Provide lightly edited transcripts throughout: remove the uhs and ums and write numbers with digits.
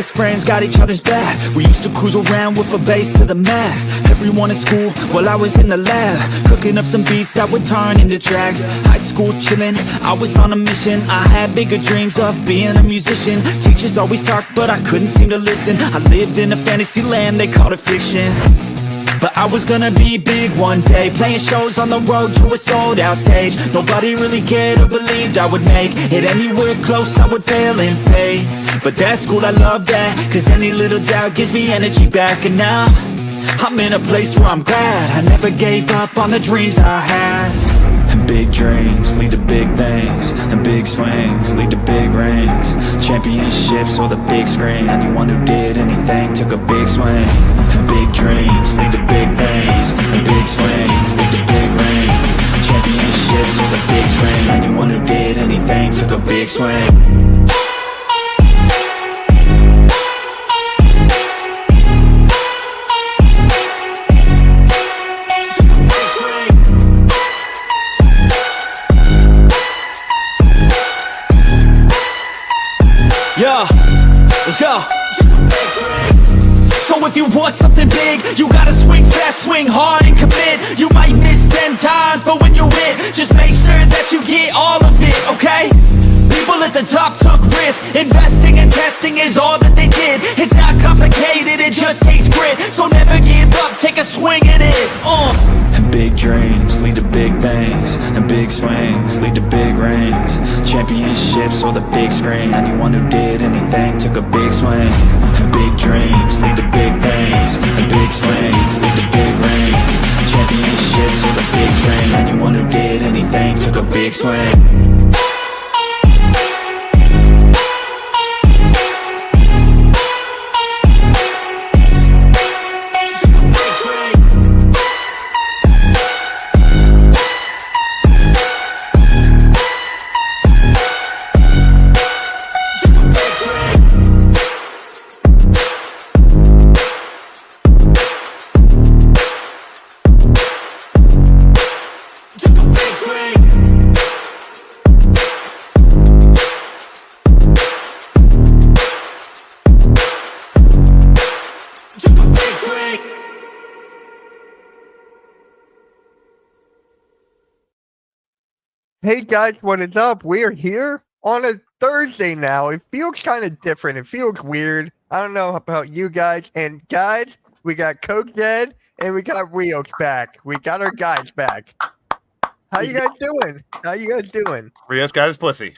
best friends, got each other's back. We used to cruise around with a bass to the max. Everyone in school, while I was in the lab, cooking up some beats that would turn into tracks. High school chillin', I was on a mission. I had bigger dreams of being a musician. Teachers always talked, but I couldn't seem to listen. I lived in a fantasy land, they called it fiction. But I was gonna be big one day, playing shows on the road to a sold out stage. Nobody really cared or believed I would make it anywhere close, I would fail and fade. But that's cool, I love that, cause any little doubt gives me energy back. And now, I'm in a place where I'm glad I never gave up on the dreams I had. And big dreams lead to big things, and big swings lead to big rings. Championships or the big screen, anyone who did anything took a big swing. And big dreams lead to big things, and big swings lead to big rings. Championships or the big screen, anyone who did anything took a big swing. Yeah, let's go. So if you want something big, you gotta swing fast, swing hard and commit. You might miss 10 times, but when you hit, just make sure that you get all of it, okay? People at the top took risks. Investing and testing is all that they did. It's not complicated, it just takes grit. So never give up, take a swing at it. And big dreams lead to big things, and big swings lead to big rings. Championships or the big screen, anyone who did anything took a big swing. And big dreams lead to big things, and big swings lead to big rings. Championships or the big screen, anyone who did anything took a big swing. Hey guys, what is up? We're here on a Thursday now. It feels kind of different. It feels weird. I don't know about you guys. And guys, we got Coke Dead and we got Rios back. We got our guys back. How you guys doing? How you guys doing? Rios got his pussy.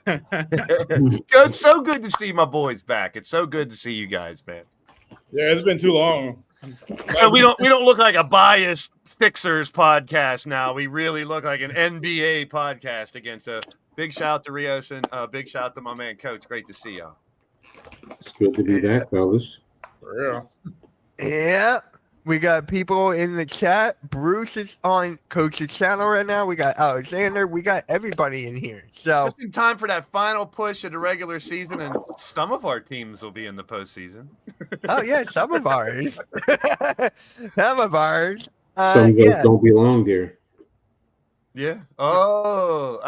It's so good to see my boys back. It's so good to see you guys, man. Yeah, it's been too long. So we don't look like a biased Sixers podcast now. We really look like an NBA podcast again. So big shout out to Rios and big shout out to my man Coach. Great to see y'all. It's good to be back, fellas. For real. Yeah, we got people in the chat. Bruce is on Coach's channel right now. We got Alexander. We got everybody in here. So just in time for that final push of the regular season, and some of our teams will be in the postseason. oh yeah, some of ours. Some of ours. Some of us don't belong there. Yeah. Oh,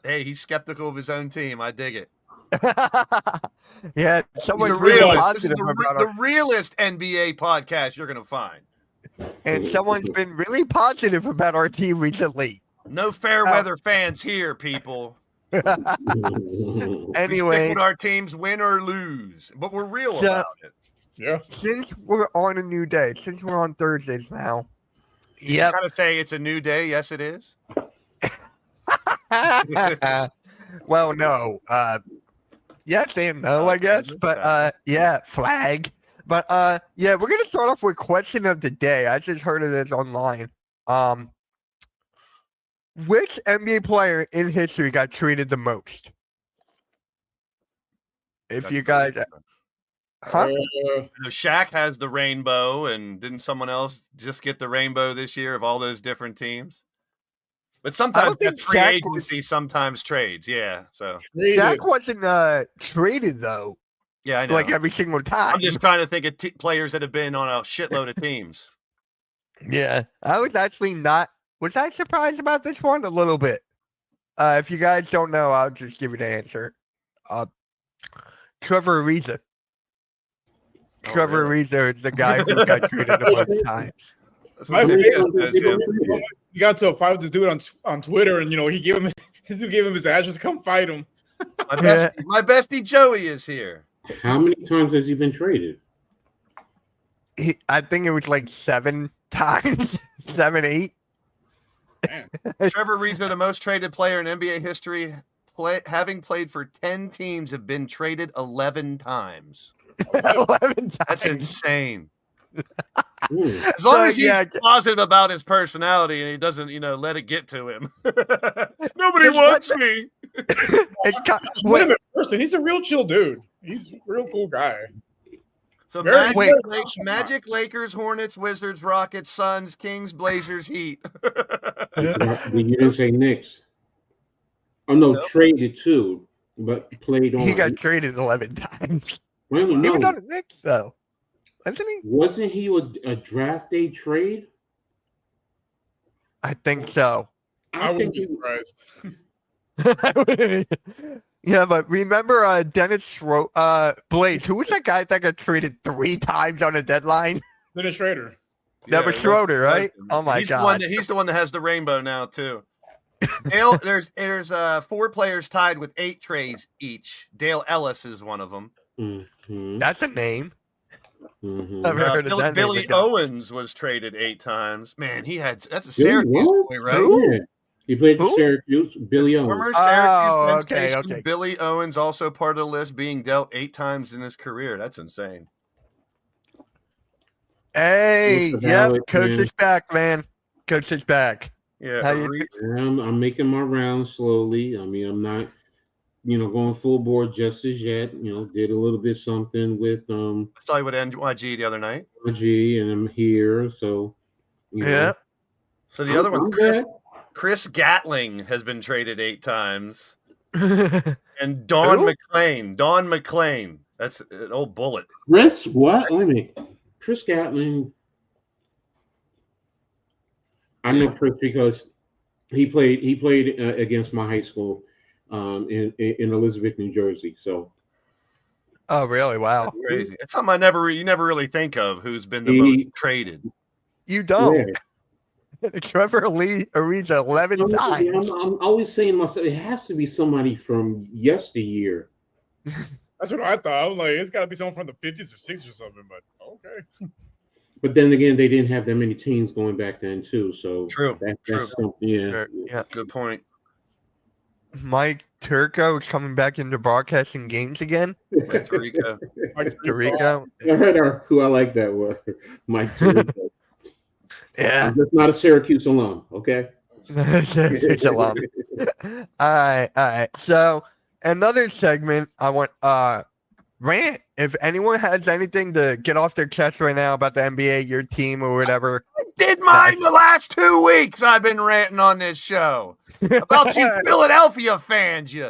hey, he's skeptical of his own team. I dig it. Yeah, someone's really really positive positive about the realest NBA podcast you're gonna find. And someone's been really positive about our team recently. No fair weather fans here, people. Anyway, we stick with our teams, win or lose, but we're real about it. Yeah. Since we're on a new day, since we're on Thursdays now. You kind of say it's a new day. Yes, it is. Well, no. Yes and no, I guess. But yeah, flag. But yeah, we're gonna start off with question of the day. I just heard of this online. Which NBA player in history got treated the most? If you guys, huh? Shaq has the rainbow, and didn't someone else just get the rainbow this year of all those different teams? But sometimes that's free agency, sometimes trades. Yeah, so Shaq wasn't traded though. Yeah, I know. Like every single time. I'm just trying to think of players that have been on a shitload of teams. Yeah, I was actually not. Was I surprised about this one? A little bit. If you guys don't know, I'll just give you the answer. Trevor Ariza. Trevor really? Ariza is the guy who got traded the most time. That's My what favorite- Zuniga says, yeah. He got to a fight with this dude on Twitter, and he gave him his address to come fight him. My bestie Joey is here. How many times has he been traded? I think it was like 7 times, 7, 8. Trevor Ariza, the most traded player in NBA history, having played for 10 teams, have been traded 11 times. 11 times. That's insane. Hmm. As long So, as he's yeah. positive about his personality and he doesn't, let it get to him. Nobody Just wants let me. Wait, Him in person, he's a real chill dude. He's a real cool guy. So Very- Magic, Lakers, Hornets, Wizards, Rockets, Suns, Kings, Blazers, Heat. You didn't say Knicks. Oh no, Nope. traded too, but played on. he got traded 11 times. Wait a minute, He was no. on the Knicks, though. Wasn't he? Wasn't he a draft day trade? I think so. I wouldn't think be surprised. Yeah, but remember Dennis Blaze, who was that guy that got traded 3 times on a deadline? Dennis Schrader. That was Schroeder, right? Oh my he's God. He's the one that has the rainbow now too. Dale, there's 4 players tied with 8 trades each. Dale Ellis is one of them. Mhm, That's a name. mhm. I've never heard of that name Billy before. Owens was traded 8 times. Man, that's a Billy Syracuse what? boy, right? Who? Yeah. He played for Who? Syracuse. Billy This Owens. former Syracuse Oh, okay, sensation, okay. Billy Owens also part of the list, being dealt 8 times in his career. That's insane. Hey, Mr. yep, Howard, coach man. is back, man. Coach is back. Yeah, How you I'm making my rounds slowly. I mean, I'm not, going full board just as yet. Did a little bit something with I saw you with NYG the other night. G, and I'm here. So, Yeah. So the other I'm one, good. Chris Gatling, has been traded 8 times, and Don Who? McClain. That's an old bullet. Chris, what? Let me. Chris Gatling. I know Chris because he played against my high school in Elizabeth, New Jersey. So Oh, really? Wow. Crazy. It's something you never really think of. Who's been the He- most traded? You don't. yeah. Trevor Ariza 11 times. I'm always saying to myself, it has to be somebody from yesteryear. That's what I thought. I was like, it's got to be someone from the 50s or 60s or something. But okay. But then again, they didn't have that many teams going back then too. So True. that's something. Yeah. Sure, yeah. Good point. Mike Turco is coming back into broadcasting games again. Puerto Rico. Like, Tarico. I heard who I like that was Mike Tirico. Yeah. I'm just not a Syracuse alum. Okay. It's a lot. All right. So another segment I want rant. If anyone has anything to get off their chest right now about the NBA, your team or whatever. Did mine the last 2 weeks. I've been ranting on this show about you Philadelphia fans, you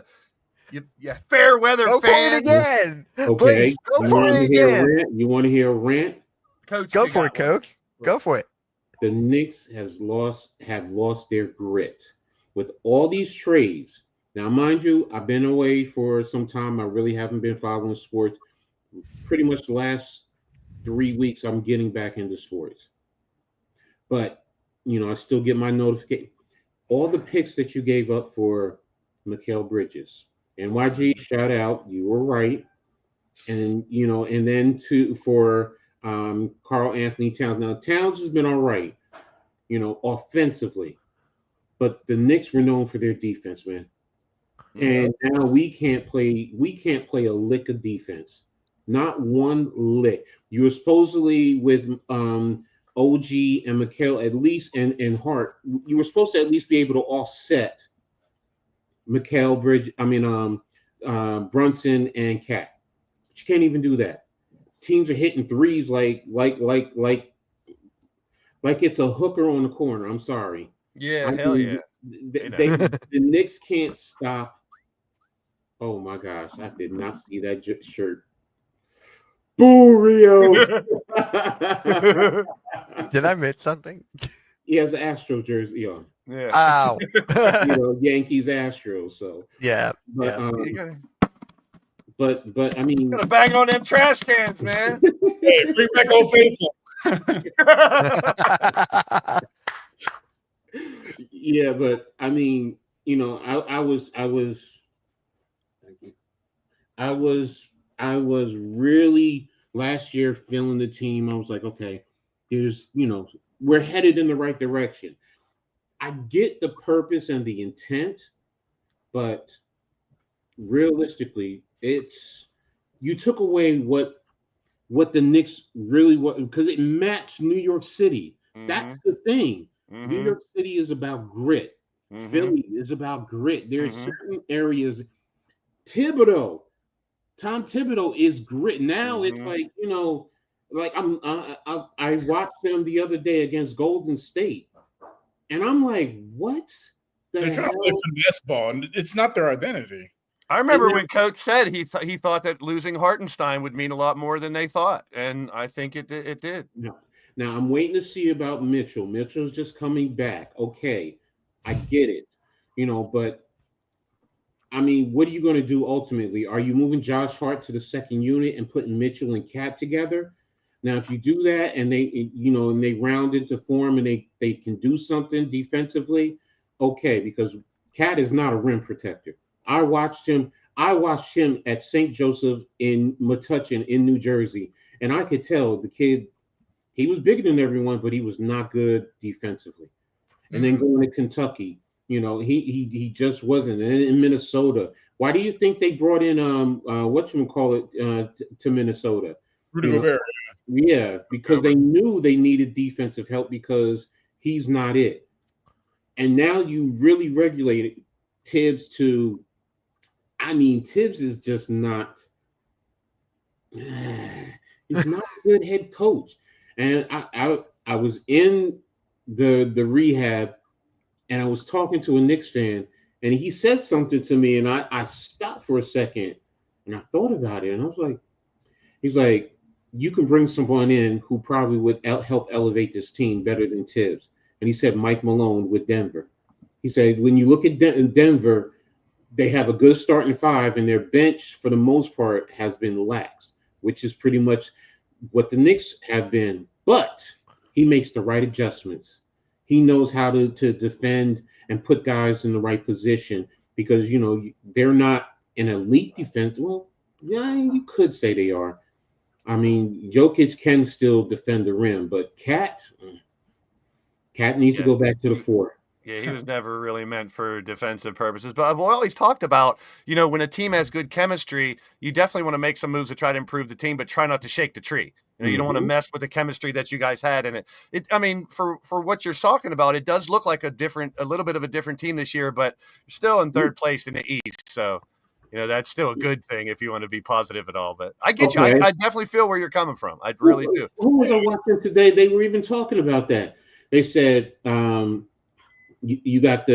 fair weather Go for it fans. again. Okay. Please, go for it again. You want to hear a rant? Coach, Go you for it, got one. coach. Go for it. The Knicks have lost their grit with all these trades. Now, mind you, I've been away for some time. I really haven't been following sports. Pretty much the last 3 weeks, I'm getting back into sports. But, I still get my notification. All the picks that you gave up for Mikal Bridges. NYG, shout out. You were right. And, and then for Karl Anthony Towns. Now, Towns has been all right, offensively. But the Knicks were known for their defense, man. And now we can't play a lick of defense. Not one lick. You were supposedly with OG and Mikal at least and Hart, you were supposed to at least be able to offset Mikal Brunson and Cat. But you can't even do that. Teams are hitting threes like it's a hooker on the corner. I'm sorry. Yeah, hell yeah. The Knicks can't stop. Oh my gosh, I did not see that shirt. Boo, Rio. Did I miss something? He has an Astro jersey on. Yeah. Ow. Yankees Astros. So Yeah. but but I mean, Gotta bang on them trash cans, man. Hey, bring back Old Faithful. yeah, but I mean, you know, I was really last year feeling the team. I was like, okay, there's, you know, we're headed in the right direction. I get the purpose and the intent, but realistically, it's you took away what the Knicks really was because it matched New York City. That's the thing. New York City is about grit. Philly is about grit. There's certain areas. Thibodeau, Tom Thibodeau is grit. Now it's like, you know, like I watched them the other day against Golden State, and I'm like, what? They're trying to play finesse ball, and it's not their identity. I remember when Coach said he thought that losing Hartenstein would mean a lot more than they thought, and I think it did. No. Now I'm waiting to see about Mitchell. Mitchell's just coming back. Okay, I get it, you know, but I mean, what are you going to do ultimately? Are you moving Josh Hart to the second unit and putting Mitchell and Cat together? Now, if you do that and they, you know, and they round into form and they can do something defensively, okay, because Cat is not a rim protector. I watched him at St. Joseph in Metuchen in New Jersey, and I could tell the kid, he was bigger than everyone, but he was not good defensively. And then going to Kentucky, you know, he just wasn't. And in Minnesota, why do you think they brought in whatchamacallit to Minnesota? Rudy Gobert. Yeah, because they knew they needed defensive help because he's not it. And now you really regulated Tibbs to, I mean, Tibbs is just not, he's not a good head coach. And I was in the rehab and I was talking to a Knicks fan and he said something to me and I stopped for a second and I thought about it and I was like, he's like, you can bring someone in who probably would help elevate this team better than Tibbs. And he said Mike Malone with Denver. He said, when you look at Denver, they have a good starting five and their bench for the most part has been lax, which is pretty much what the Knicks have been, but he makes the right adjustments. He knows how to defend and put guys in the right position because, you know, they're not an elite defense. Well, yeah, you could say they are. I mean, Jokic can still defend the rim, but Cat needs to go back to the four. Yeah, he was never really meant for defensive purposes. But I've always talked about, you know, when a team has good chemistry, you definitely want to make some moves to try to improve the team, but try not to shake the tree. You know, you don't want to mess with the chemistry that you guys had. And I mean, for what you're talking about, it does look like a little bit of a different team this year, but you're still in third place in the East. So, you know, that's still a good thing if you want to be positive at all. But I get you. I definitely feel where you're coming from. I really do. Who was I watching today? They were even talking about that. They said, you got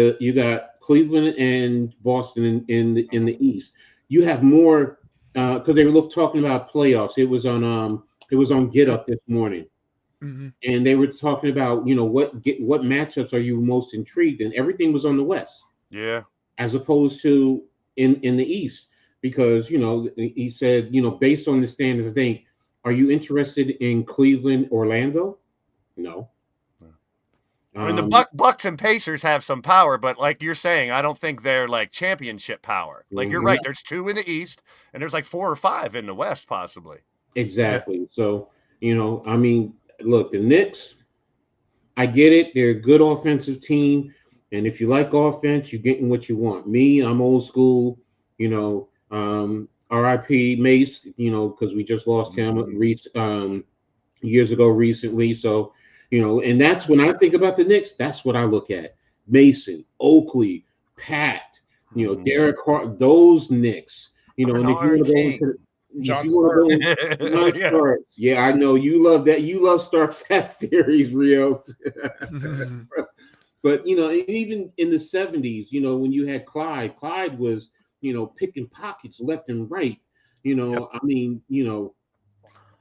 Cleveland and Boston in the East. You have more because they were talking about playoffs. It was on Get Up this morning, and they were talking about, you know, what matchups are you most intrigued in? Everything was on the West, yeah, as opposed to in the East, because, you know, he said, you know, based on the standards, I think, are you interested in Cleveland, Orlando? No. I mean, the Bucks and Pacers have some power, but like you're saying, I don't think they're like championship power. Like you're right. There's 2 in the East, and there's like 4 or 5 in the West, possibly. Exactly. Yeah. So, you know, I mean, look, the Knicks, I get it. They're a good offensive team, and if you like offense, you're getting what you want. Me, I'm old school. You know, R.I.P. Mace. You know, because we just lost him years ago recently. So. You know, and that's when I think about the Knicks, that's what I look at. Mason, Oakley, Pat, you know, Derek Hart, those Knicks. You know, and if you want to go into John Starks. Yeah, I know you love that. You love Starks that series, Rios. But, you know, even in the 70s, you know, when you had Clyde was, you know, picking pockets left and right. You know, I mean, you know.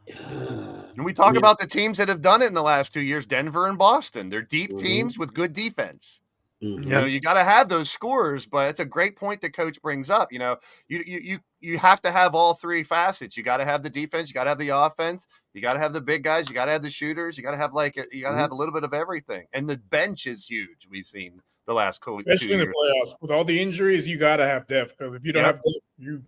And we talk about the teams that have done it in the last 2 years, Denver and Boston. They're deep teams with good defense. Mhm. You know, you got to have those scorers, but it's a great point that coach brings up. You know, you have to have all three facets. You got to have the defense, you got to have the offense, you got to have the big guys, you got to have the shooters, you got to have you got to have a little bit of everything. And the bench is huge. We've seen the last 2 Especially in the years. playoffs. With all the injuries, you got to have depth, because if you don't Yep. have depth,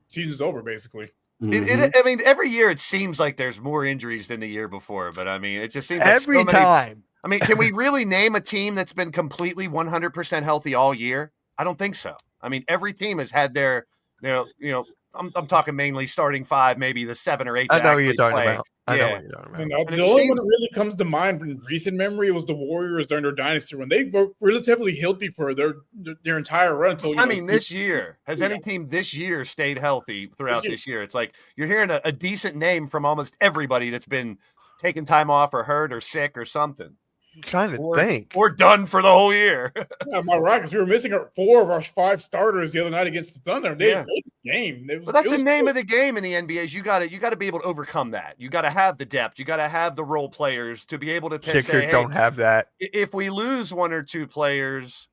season's over basically. Mhm. I mean, every year it seems like there's more injuries than the year before, but I mean, it just seems like Every so many. time. I mean, can we really name a team that's been completely 100% healthy all year? I don't think so. I mean, every team has had their, I'm talking mainly starting five, maybe the 7 or 8. I that know what you're actually talking play. about. I know Yeah. what you're talking about. And And the it only seems- one that really comes to mind from recent memory was the Warriors during their dynasty run. They were relatively healthy for their entire run until I mean, this year, has any team this year stayed healthy throughout year. this year? It's like you're hearing a decent name from almost everybody that's been taking time off or hurt or sick or something. I'm trying to think. Or done for the whole year. Yeah, my Rockets. We were missing 4 of our 5 starters the other night against the Thunder. They Yeah. played the game. But that's the name of the game in the NBA. Is you got to be able to overcome that. You got to have the depth. You got to have the role players to be able to say, Sixers hey, don't have that. if we lose 1 or 2 players,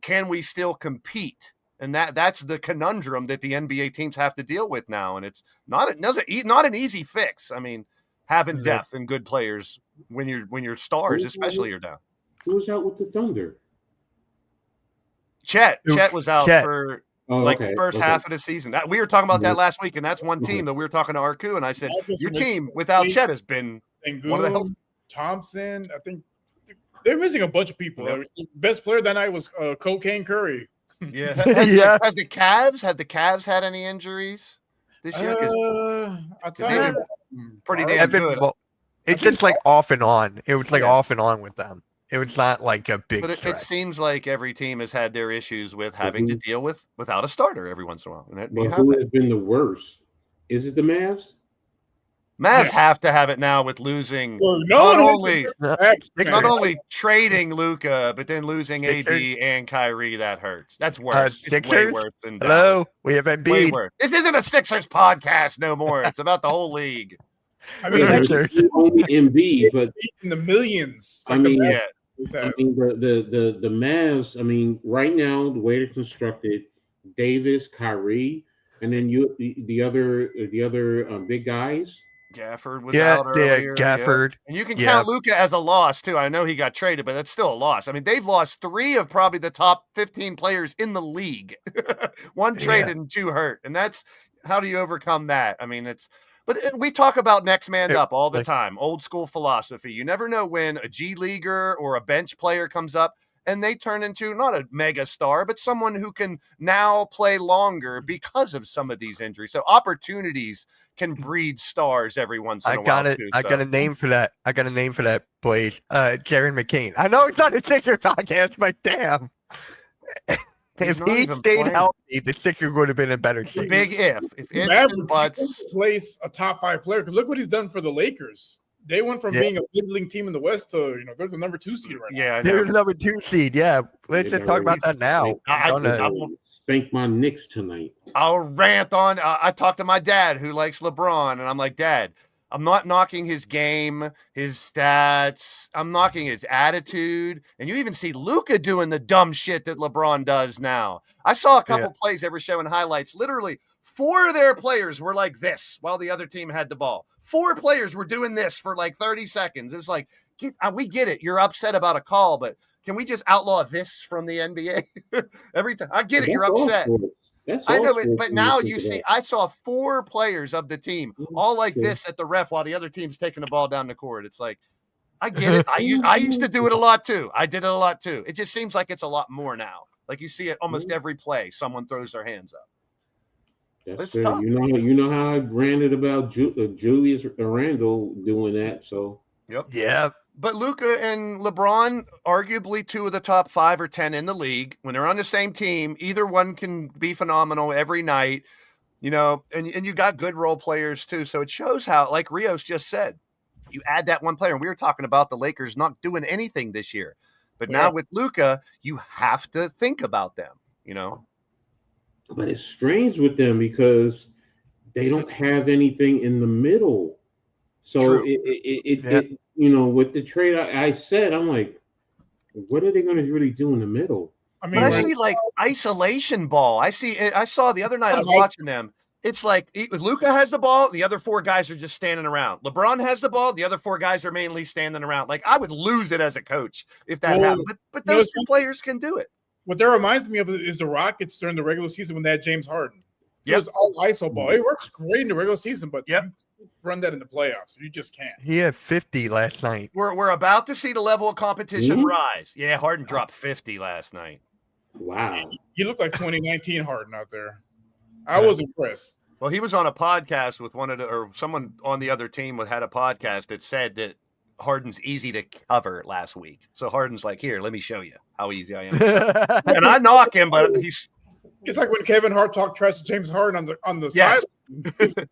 can we still compete? And that's the conundrum that the NBA teams have to deal with now. And it's not an easy fix. I mean, having Yeah. depth and good players when your stars, especially, are down. Who was out with the Thunder? Chet It was was out Chet. for Oh, the first half of the season. We were talking about that last week, and that's one Okay. team that we were talking to Arku, and I said, Rockets your are missing team without Lee, Chet has been one of the Sengun, health- Thompson. I think they're missing a bunch of people. Yep. The best player that night was Cocaine Curry. Yeah. Yeah. Have the Cavs had any injuries this year? 'Cause I'll they've tell been you. pretty Barr- damn Evan, good. well, it's just like off and on. It was like Yeah. off and on with them. It was not like a big But it stretch. seems like every team has had their issues with having to deal without a starter every once in a while. And you But have who that. has been the worst? Is it the Mavs? Mavs Yeah. have to have it now with losing Well, not no, only not only trading Luca, but then losing AD Sixers? and Kyrie. That hurts. That's worse. It's way Sixers? worse than Hello, we have Dallas. Way Embiid. worse. This isn't a Sixers podcast no more. It's about the whole league. I mean, Yeah, that's Sixers. Only Embiid, but in the millions. I mean, Yeah. I mean the Mavs. I mean, right now the way they're constructed, Davis, Kyrie, and then the other big guys. Gafford was Yeah, out yeah, earlier. Gafford. And you can Yeah. count Luca as a loss too. I know he got traded, but that's still a loss. I mean, they've lost 3 of probably the top 15 players in the league. 1 traded and 2 hurt. And that's how do you overcome that? I mean, but we talk about next man up all the time. Old school philosophy. You never know when a G leaguer or a bench player comes up and they turn into not a mega star, but someone who can now play longer because of some of these injuries. So opportunities can breed stars every once in a while. I got a name for that. I got a name for that, boys. Jaron McCain. I know it's not a Sixers podcast, but damn. He's If not he even stayed playing. healthy, the Sixers would have been a better team. Big if ifs Mavericks and buts. replace a top 5 player. Because look what he's done for the Lakers. They went from Yeah. being a middling team in the West to they're the number 2 seed right now. Yeah, I They're know. the number 2 seed. Yeah, let's just talk about that now. Spank my Knicks tonight. I'll rant on. I talked to my dad who likes LeBron, and I'm like, Dad, I'm not knocking his game, his stats. I'm knocking his attitude. And you even see Luka doing the dumb shit that LeBron does now. I saw a couple plays they were showing highlights. Literally, 4 of their players were like this while the other team had the ball. 4 players were doing this for like 30 seconds. It's like, we get it. You're upset about a call, but can we just outlaw this from the NBA? Every time. I get it. You're upset. I know it, but now you see, I saw 4 players of the team all like this at the ref while the other team's taking the ball down the court. It's like, I get it. I used to do it a lot too. I did it a lot too. It just seems like it's a lot more now. Like you see it almost every play. Someone throws their hands up. That's It's tough. You know how I ranted about Julius Randle doing that. So Yeah. But Luka and LeBron, arguably 2 of the top 5 or 10 in the league. When they're on the same team, either one can be phenomenal every night, and you got good role players too. So it shows how, like Rios just said, you add that one player. And we were talking about the Lakers not doing anything this year. But now with Luka, you have to think about them, But it's strange with them because they don't have anything in the middle. So True. it with the trade I said, I'm like, what are they going to really do in the middle? I mean, But I right, see like isolation ball. I saw the other night I was watching them. It's like Luka has the ball, the other four guys are just standing around. LeBron has the ball, the other four guys are mainly standing around. Like I would lose it as a coach if that Well, happened. But those two players can do it. what that reminds me of is the Rockets during the regular season when they had James Harden. It Yep. was all ISO ball. It works great in the regular season, but Yep. you run that in the playoffs. You just can't. He had 50 last night. We're about to see the level of competition Mhm. rise. Yeah, Harden dropped 50 last night. Wow. You look like 2019 Harden out there. I was impressed. Well, he was on a podcast with someone on the other team had a podcast that said that Harden's easy to cover last week. So Harden's like, here, let me show you how easy I am. And I knock him, but he's It's like when Kevin Hart talked trash to James Harden on the Yes. side.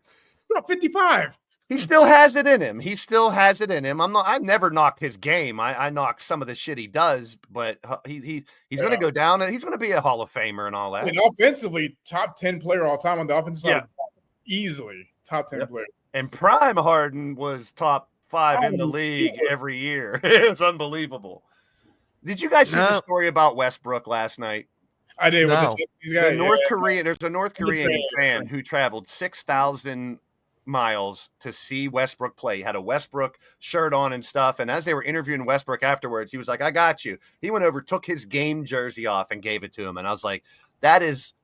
55. he still has it in him. He still has it in him. I've never knocked his game. I knocked some of the shit he does, but he's going to go down. He's going to be a Hall of Famer and all that. And offensively, top 10 player all time on the offensive side. Easily top 10 player. And prime Harden was top 5 in the Oh, league yes. every year. It was unbelievable. Did you guys see the No. story about Westbrook last night? I did with No. these guys. There's a North Korean Yeah. fan who traveled 6,000 miles to see Westbrook play. He had a Westbrook shirt on and stuff. And as they were interviewing Westbrook afterwards, he was like, I got you. He went over, took his game jersey off and gave it to him. And I was like, that is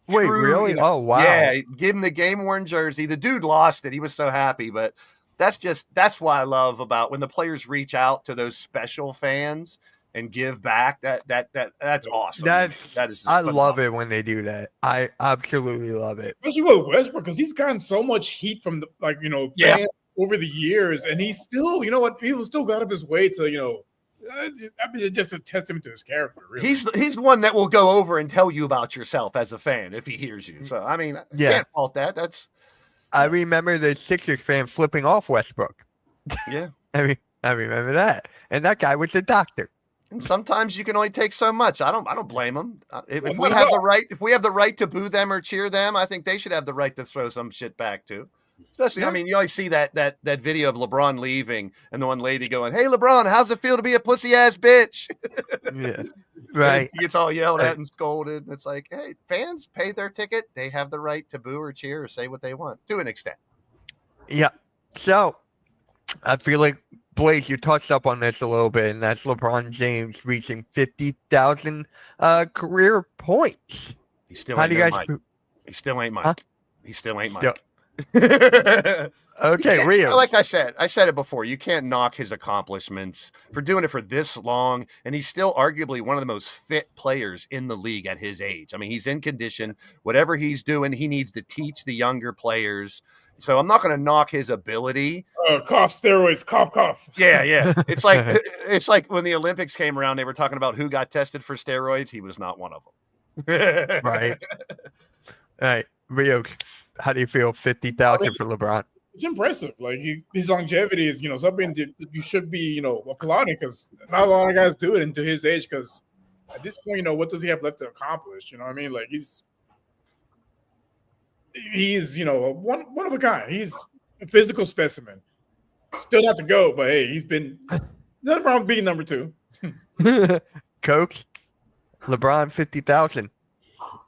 Wait, true, really? you know. Oh, wow. Yeah, give him the game worn jersey. The dude lost it. He was so happy, but that's why I love about when the players reach out to those special fans and give back. That's awesome. That is I love it when they do that. I absolutely love it. Especially with Westbrook, because he's gotten so much heat from Yeah. fans over the years, and he's still, he was still got out of his way to, just a testament to his character. Really. He's one that will go over and tell you about yourself as a fan if he hears you. So I mean, Yeah. can't fault that. That's I remember the Sixers fan flipping off Westbrook. yeah. I remember that. And that guy was a doctor. And sometimes you can only take so much. I don't blame them. If Well, we not have at the all. right, if we have the right to boo them or cheer them, I think they should have the right to throw some shit back too. Especially, I mean, you always see that video of LeBron leaving and the one lady going, "Hey, LeBron, how's it feel to be a pussy ass bitch?" Yeah. And Right. he gets all yelled at and scolded. It's like, hey, fans pay their ticket. They have the right to boo or cheer or say what they want to an extent. Yeah. So I feel like Blaze, you touched up on this a little bit, and that's LeBron James reaching 50,000 career points. He still How ain't do you no guys? Mike. He still ain't Mike. Huh? He still ain't Still- Mike. Okay, Yeah, Rio. like I said it before. You can't knock his accomplishments for doing it for this long, and he's still arguably one of the most fit players in the league at his age. I mean, he's in condition. Whatever he's doing, he needs to teach the younger players. So I'm not going to knock his ability. Cough steroids, cough. Yeah. It's like when the Olympics came around, they were talking about who got tested for steroids. He was not one of them. Right. All right, Rio. How do you feel? 50,000 for LeBron. It's impressive. Like his longevity is, something that you should be, applauding, because not a lot of guys do it into his age. Because at this point, what does he have left to accomplish? You know what I mean? Like he's one of a kind. He's a physical specimen. Still not to go, but hey, he's been nothing wrong with being number 2. Coach, LeBron 50,000.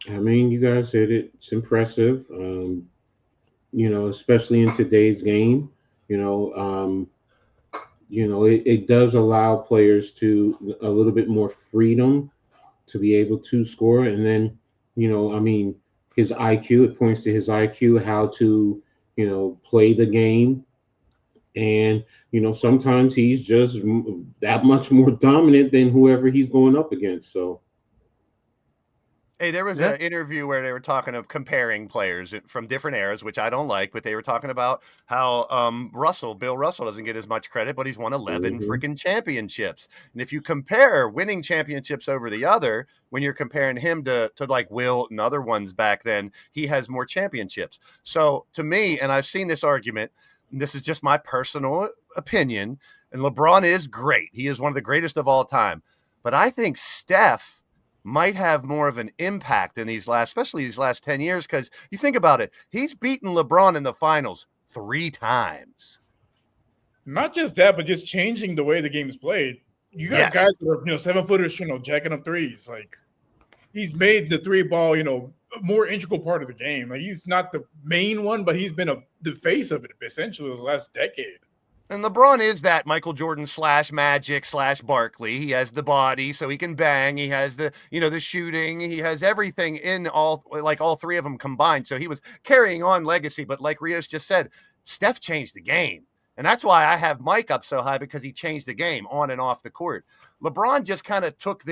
I mean, you guys said it. It's impressive. Especially in today's game. It does allow players to a little bit more freedom to be able to score. And then, his IQ, it points to his IQ, how to, play the game. And, sometimes he's just that much more dominant than whoever he's going up against. So. Hey, there was an interview where they were talking of comparing players from different eras, which I don't like, but they were talking about how Bill Russell doesn't get as much credit, but he's won 11 freaking championships. And if you compare winning championships over the other, when you're comparing him to like Wilt and other ones back then, he has more championships. So to me, and I've seen this argument, and this is just my personal opinion, and LeBron is great. He is one of the greatest of all time. But I think Steph might have more of an impact in especially these last 10 years, because you think about it, he's beaten LeBron in the finals 3 times. Not just that, but just changing the way the game is played. you got Yes. guys that are 7-footers, jacking up threes. Like he's made the three ball, a more integral part of the game. Like he's not the main one, but he's been the face of it essentially the last decade. And LeBron is that Michael Jordan / Magic / Barkley. He has the body, so he can bang. He has the shooting. He has everything in all three of them combined. So he was carrying on legacy. But like Rios just said, Steph changed the game. And that's why I have Mike up so high, because he changed the game on and off the court. LeBron just kind of took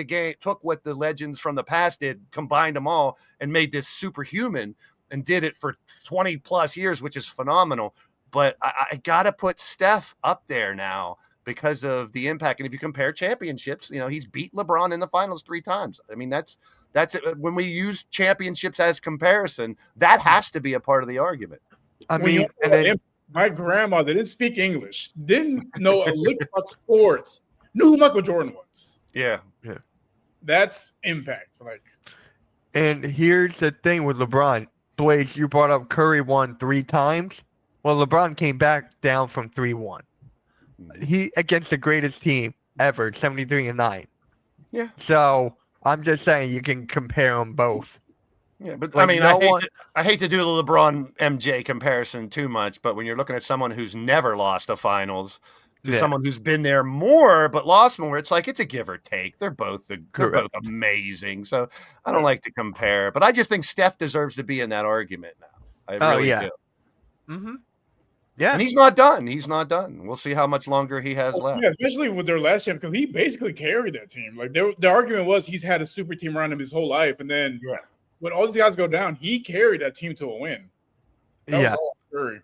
what the legends from the past did, combined them all, and made this superhuman, and did it for 20 plus years, which is phenomenal. But I got to put Steph up there now because of the impact. And if you compare championships, he's beat LeBron in the finals 3 times. I mean, that's it. When we use championships as comparison, that has to be a part of the argument. I mean, and then, my grandma didn't speak English, didn't know a lick about sports, knew who Michael Jordan was. Yeah. That's impact. and here's the thing with LeBron. Blaze, you brought up Curry won 3 times. Well, LeBron came back down from 3-1. He against the greatest team ever, 73-9. Yeah. So I'm just saying you can compare them both. Yeah, but Like, I mean, no I hate to do the LeBron MJ comparison too much, but when you're looking at someone who's never lost a finals to Yeah. someone who's been there more but lost more, it's like it's a give or take. They're both amazing. So I don't like to compare, but I just think Steph deserves to be in that argument now. I really do. Mm-hmm. Yeah. And he's not done. He's not done. We'll see how much longer he has left. Yeah, especially with their last champ, because he basically carried that team. Like the argument was he's had a super team around him his whole life, and then when all these guys go down, he carried that team to a win. That was all Curry.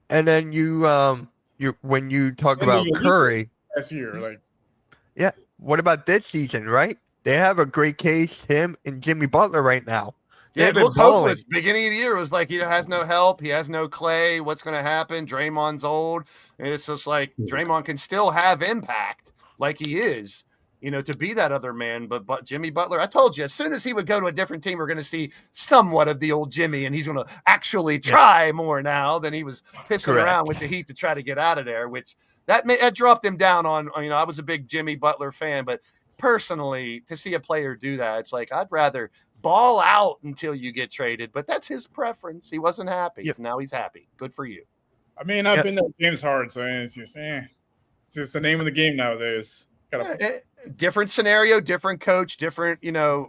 And then you when you talk And about the elite Curry, last year, what about this season, right? They have a great case, him and Jimmy Butler right now. Yeah, They've it been looked balling. hopeless. Beginning of the year, it was like he has no help. He has no Clay. What's going to happen? Draymond's old. And it's just like Draymond can still have impact like he is, to be that other man. But Jimmy Butler, I told you, as soon as he would go to a different team, we're going to see somewhat of the old Jimmy, and he's going to actually try more now than he was pissing around with the Heat to try to get out of there, which that dropped him down on, I was a big Jimmy Butler fan, but personally, to see a player do that, it's like, I'd rather ball out until you get traded, but that's his preference. He wasn't happy. So now he's happy. Good for you. I mean, I've been there with James Harden, so it's just the name of the game nowadays. Different scenario, different coach, different,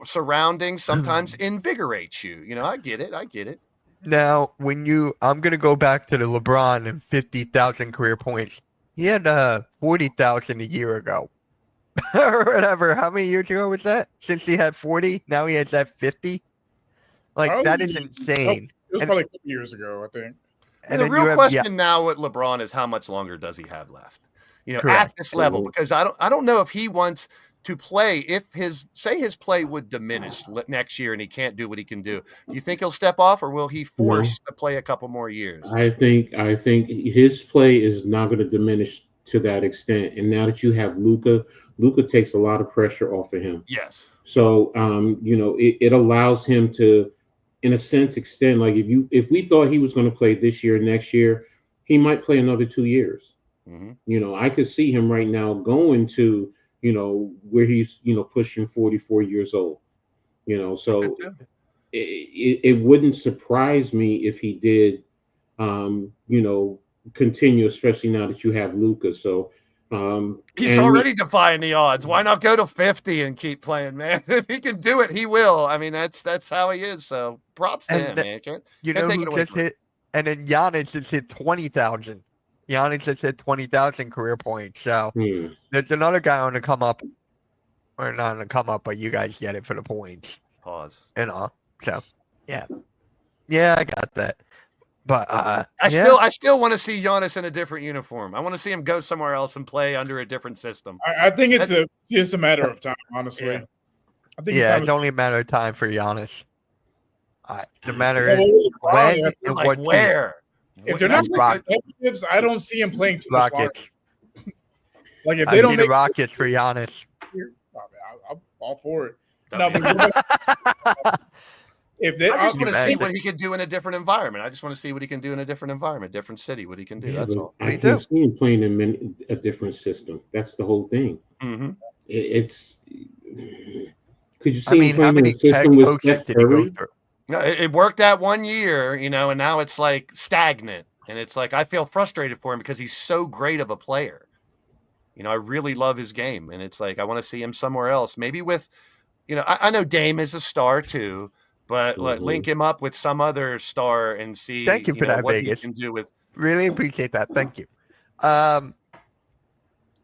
surroundings sometimes invigorates you. I get it. Now, I'm going to go back to the LeBron and 50,000 career points. He had 40,000 a year ago. Or whatever. How many years ago was that? Since he had 40, now he has that 50. Like, that is insane. It was probably a couple years ago, I think. And the then real you have- question now with LeBron is how much longer does he have left? At this level, because I don't know if he wants to play. If his play would diminish next year and he can't do what he can do, do you think he'll step off, or will he force to play a couple more years? I think his play is not going to diminish to that extent. And now that you have Luka takes a lot of pressure off of him. Yes. So it allows him to, in a sense, extend. Like if we thought he was going to play this year, next year, he might play another 2 years. Mm-hmm. I could see him right now going to, where he's, pushing 44 years old. So it wouldn't surprise me if he did, continue, especially now that you have Luka. So he's already defying the odds. Why not go to 50 and keep playing, man? If he can do it, he will. I mean, that's how he is. So props to him, man. Can't take who it away just from him. hit? And then Giannis just hit 20,000. Giannis just hit 20,000 career points. So there's another guy on the come up, or not on the come up, but you guys get it for the points. Pause. So yeah, I got that. But I still want to see Giannis in a different uniform. I want to see him go somewhere else and play under a different system. I think it's just a matter of time, honestly. Yeah. I think it's only a matter of time for Giannis. The matter is when and Like what where? If they're not Rockets. playing championships, I don't see him playing too much longer. Rockets. Like if I they don't need make the Rockets for Giannis. I'm all for it. No, but if they, I just want to see imagine. what he can do in a different environment. I just want to see what he can do in a different environment, different city, what he can do. That's all. I can see him playing in a different system. That's the whole thing. Mhm. It's could you I see mean, him how playing in many a system head with coaches Steph did he go Curry? through? No, it worked that 1 year, and now it's like stagnant. And it's like I feel frustrated for him because he's so great of a player. I really love his game. And it's like I want to see him somewhere else. Maybe with, I know Dame is a star too, but link Mhm. him up with some other star and see, Thank you for that, what he Vegas. can do with. Really appreciate that. Thank you. Um,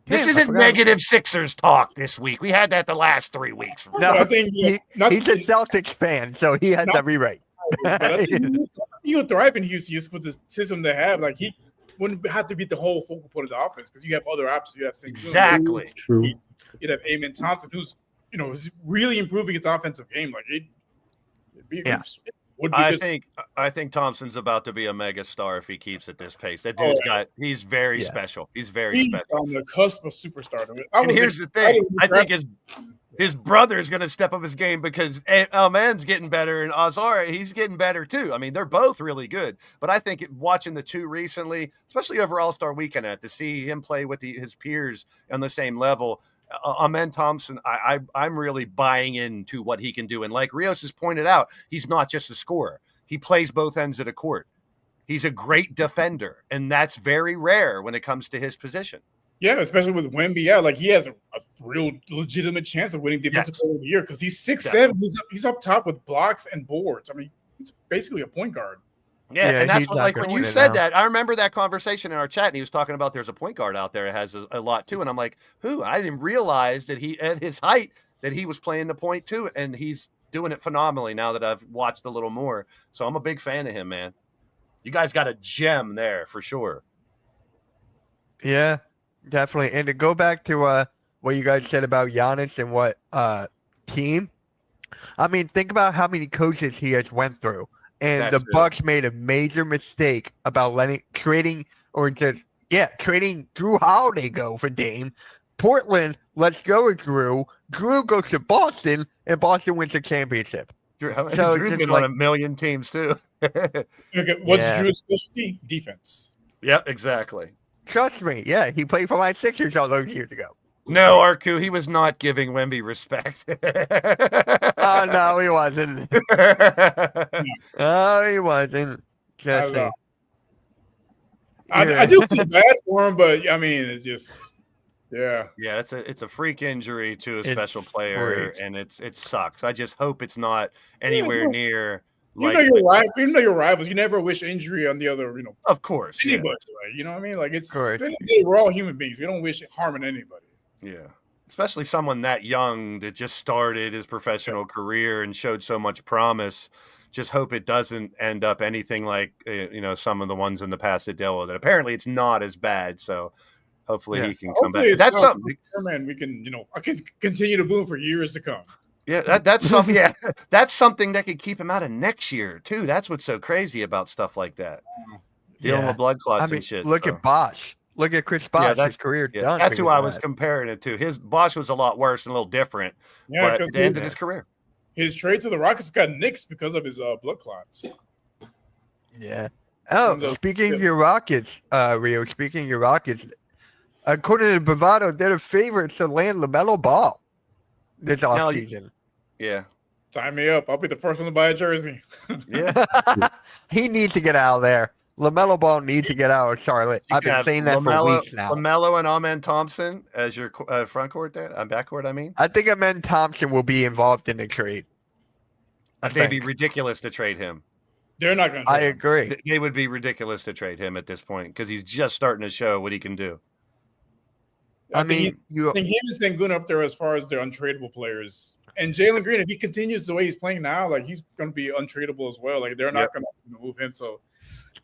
This damn, I isn't forgot. negative Sixers talk this week. We had that the last 3 weeks. No, But I think he's a Celtics fan, so he has not- every right. but I think he would thrive in Houston just with the system they have. Like he wouldn't have to be the whole focal point of the offense because you have other options. You have Sengun, Exactly. True. you'd have Amen Thompson, who's is really improving his offensive game. Like it would be I just think Thompson's about to be a mega star if he keeps at this pace. That dude's he's very Yeah. special. He's very he's special. on the cusp of superstar. And here's the thing. I think his brother is going to step up his game because Man's getting better and Azar, he's getting better too. I mean, they're both really good. But I think watching the two recently, especially over All-Star Weekend, to see him play with his peers on the same level, Amen Thompson, I'm really buying into what he can do. And like Rios has pointed out, he's not just a scorer. He plays both ends of the court. He's a great defender, and that's very rare when it comes to his position. Yeah, especially with Wemby. Yeah, like he has a real legitimate chance of winning Defensive Player of the Year because he's 6'7". He's up top with blocks and boards. I mean, he's basically a point guard. Yeah, and that's what, like when you said now. that, I remember that conversation in our chat, and he was talking about there's a point guard out there that has a lot too, and I'm like, who? I didn't realize that he, at his height, that he was playing the point too, and he's doing it phenomenally now that I've watched a little more. So I'm a big fan of him, man. You guys got a gem there for sure. Yeah, definitely. And to go back to what you guys said about Giannis and what team, I mean, think about how many coaches he has went through. And That's the Bucks made a major mistake about trading Drew Holiday go for Dame. Portland lets go of Drew. Drew goes to Boston, and Boston wins the championship. So Drew's just been on a million teams too. What's Drew's specialty? Defense. Yep, exactly. Trust me, yeah, he played for my Sixers all those years ago. No, Arku, he was not giving Wemby respect. Oh no, he wasn't. Oh, he wasn't. Just I do feel bad for him, but I mean, it's just yeah. Yeah, it's a freak injury to a It's special player, freak. and it sucks. I just hope it's not anywhere near. You Like, know your rivals. You never wish injury on the other. of course, yeah. Anybody. Like, you know what I mean? Like it's Correct. we're all human beings. We don't wish harm on anybody. Yeah. Especially someone that young that just started his professional career and showed so much promise. Just hope it doesn't end up anything like some of the ones in the past that dealt with it. Apparently, it's not as bad. So hopefully he can come back. Hopefully That's something. Man, we can I can continue to boom for years to come. Yeah, that's something. Yeah, that's something that could keep him out of next year too. That's what's so crazy about stuff like that. Dealing with blood clots and shit. Look at Bosch. Look at Chris Bosch. His career done. That's who because I of was that. comparing it to. His Bosch was a lot worse and a little different. Yeah, but because at the end of his career. His trade to the Rockets got nixed because of his blood clots. Yeah. Oh, And speaking of your Rockets, Rio. Speaking of your Rockets, according to Bravado, they're the favorites to land LaMelo Ball this offseason. Yeah. Sign me up. I'll be the first one to buy a jersey. Yeah. He needs to get out of there. LaMelo Ball needs to get out of Charlotte. I've been saying that for weeks now. LaMelo and Amen Thompson as your front court there, backcourt. I mean, I think Amen Thompson will be involved in the trade. they'd be ridiculous to trade him. They're not going to. I agree. They would be ridiculous to trade him at this point because he's just starting to show what he can do. I think him and Sengun up there as far as their untradeable players. And Jalen Green, if he continues the way he's playing now, like he's going to be untradeable as well. Like they're not going to move him. So,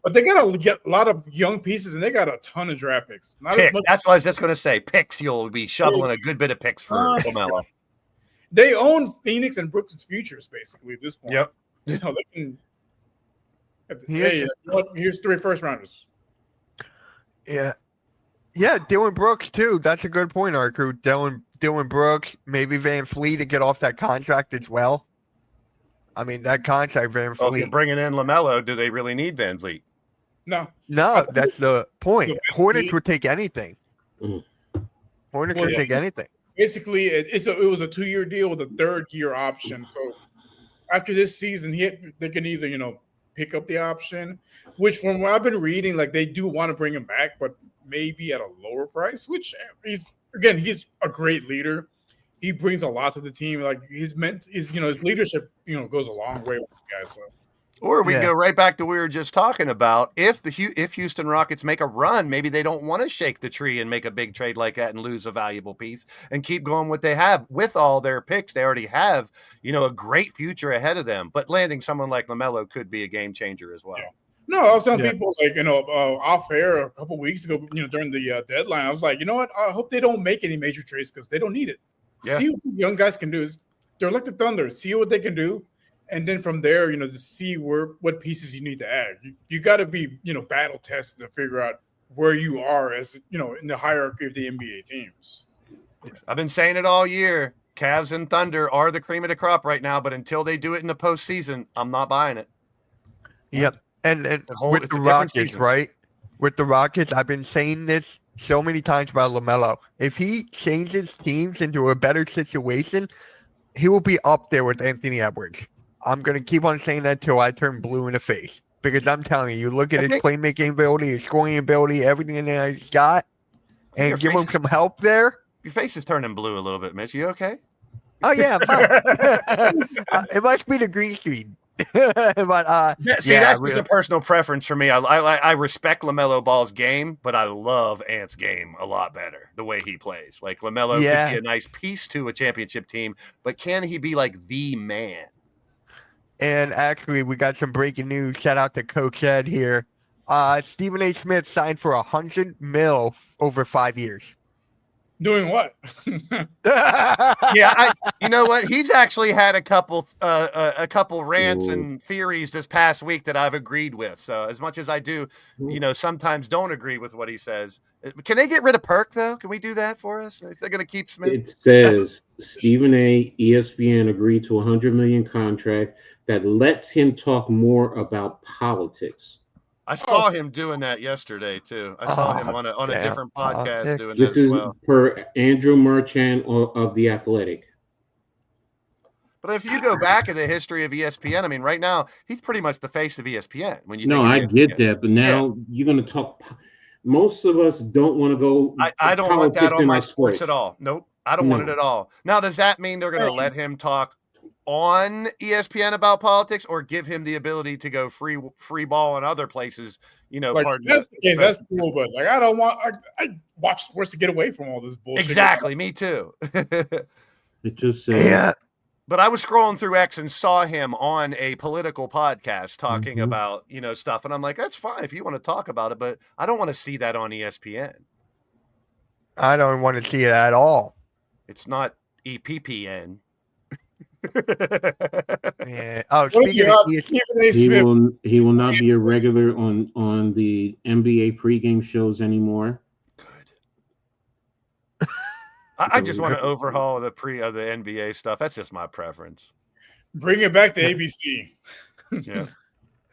but they got a lot of young pieces and they got a ton of draft picks. As much. That's what I was just going to say. Picks, you'll be shoveling a good bit of picks for LaMelo. They own Phoenix and Brooklyn's futures basically at this point. Yep. So they can. Here's 3 first rounders. Yeah. Yeah, Dylan Brooks too. That's a good point, our crew. Dylan Brooks, maybe Van Fleet to get off that contract as well. I mean, that contract, Van Well, if Fleet. you're bringing in LaMelo, do they really need Van Fleet? No, That's the point. So Hornets would take anything. Mhm. Hornets Well, would yeah, take anything. basically it was a 2-year deal with a 3rd-year option. So after this season, they can either pick up the option, which from what I've been reading, like they do want to bring him back, but maybe at a lower price. Which he's a great leader. He brings a lot to the team. Like his leadership goes a long way with you guys. So. Or we go right back to what we were just talking about. If Houston Rockets make a run, maybe they don't want to shake the tree and make a big trade like that and lose a valuable piece and keep going what they have with all their picks. They already have, a great future ahead of them. But landing someone like LaMelo could be a game changer as well. Yeah. No, I was telling people off air a couple weeks ago, during the deadline, I was like, you know what? I hope they don't make any major trades because they don't need it. Yeah. See what the young guys can do. They're like the Thunder. See what they can do. And then from there, to see what pieces you need to add. You got to be, battle tested to figure out where you are as, in the hierarchy of the NBA teams. I've been saying it all year. Cavs and Thunder are the cream of the crop right now, but until they do it in the postseason, I'm not buying it. Yep. And with the Rockets, right? With the Rockets, I've been saying this so many times about LaMelo. If he changes teams into a better situation, he will be up there with Anthony Edwards. I'm going to keep on saying that till I turn blue in the face. Because I'm telling you, look at his playmaking ability, his scoring ability, everything that he's got, and give him some help there. Your face is turning blue a little bit, Mitch. You okay? Oh, yeah. It must be the green screen. But that's just a personal preference for me. I respect LaMelo Ball's game, but I love Ant's game a lot better, the way he plays. Like LaMelo could be a nice piece to a championship team, but can he be like the man? And actually, we got some breaking news. Shout out to Coach Ed here. Stephen A. Smith signed for $100 million over 5 years. Doing what? Yeah, you know what? He's actually had a couple rants and theories this past week that I've agreed with. So as much as I do, sometimes don't agree with what he says. Can they get rid of Perk though? Can we do that for us if they're going to keep Smith? It says Stephen A. ESPN agreed to a $100 million contract that lets him talk more about politics. I saw him doing that yesterday too. I saw him on a different podcast doing this as well. This is per Andrew Marchand of The Athletic. But if you go back in the history of ESPN, I mean, right now he's pretty much the face of ESPN. When you I get that, but now you're going to talk. Most of us don't want to go. I don't want that on my sports at all. Nope, I don't want it at all. Now, does that mean they're going to let him talk on ESPN about politics, or give him the ability to go free ball in other places? That's the case. That's cool, but I don't want. I watch sports to get away from all this bullshit. Exactly, me too. It just says, But I was scrolling through X and saw him on a political podcast talking about stuff, and I'm like, that's fine if you want to talk about it, but I don't want to see that on ESPN. I don't want to see it at all. It's not EPPN. Yeah. Oh, speaking of he will not be a regular on the NBA pregame shows anymore. Good. I just want to overhaul the NBA stuff. That's just my preference. Bring it back to ABC. Yeah.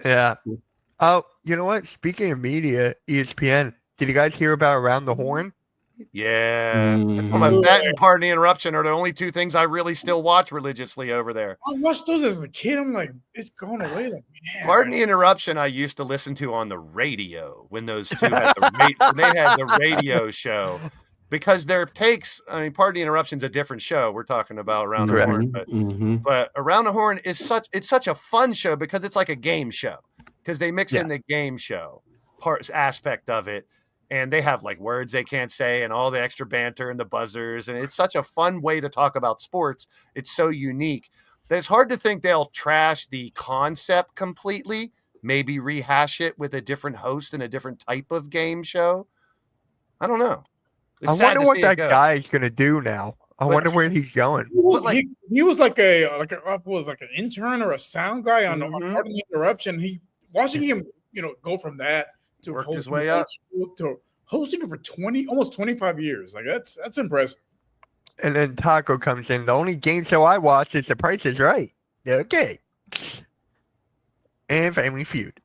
Yeah. Oh, you know what? Speaking of media, ESPN. Did you guys hear about Around the Horn? Yeah. That and Pardon the Interruption are the only two things I really still watch religiously over there. I watched those as a kid. I'm like, it's going away. Like, man. Pardon the Interruption I used to listen to on the radio when those two had when they had the radio show. Because their takes, Pardon the Interruption's a different show. We're talking about Around the Horn. But Around the Horn is such a fun show because it's like a game show. Because they mix in the game show aspect of it. And they have like words they can't say and all the extra banter and the buzzers. And it's such a fun way to talk about sports. It's so unique that it's hard to think they'll trash the concept completely, maybe rehash it with a different host and a different type of game show. I don't know. I wonder what that guy is going to do now. I wonder where he's going. He was like an intern or a sound guy on Pardon the Interruption. Watching him, go from that to work his way up to hosting it for almost 25 years. Like that's impressive. And then Taco comes in. The only game show I watch is The Price is Right. Okay. And Family Feud.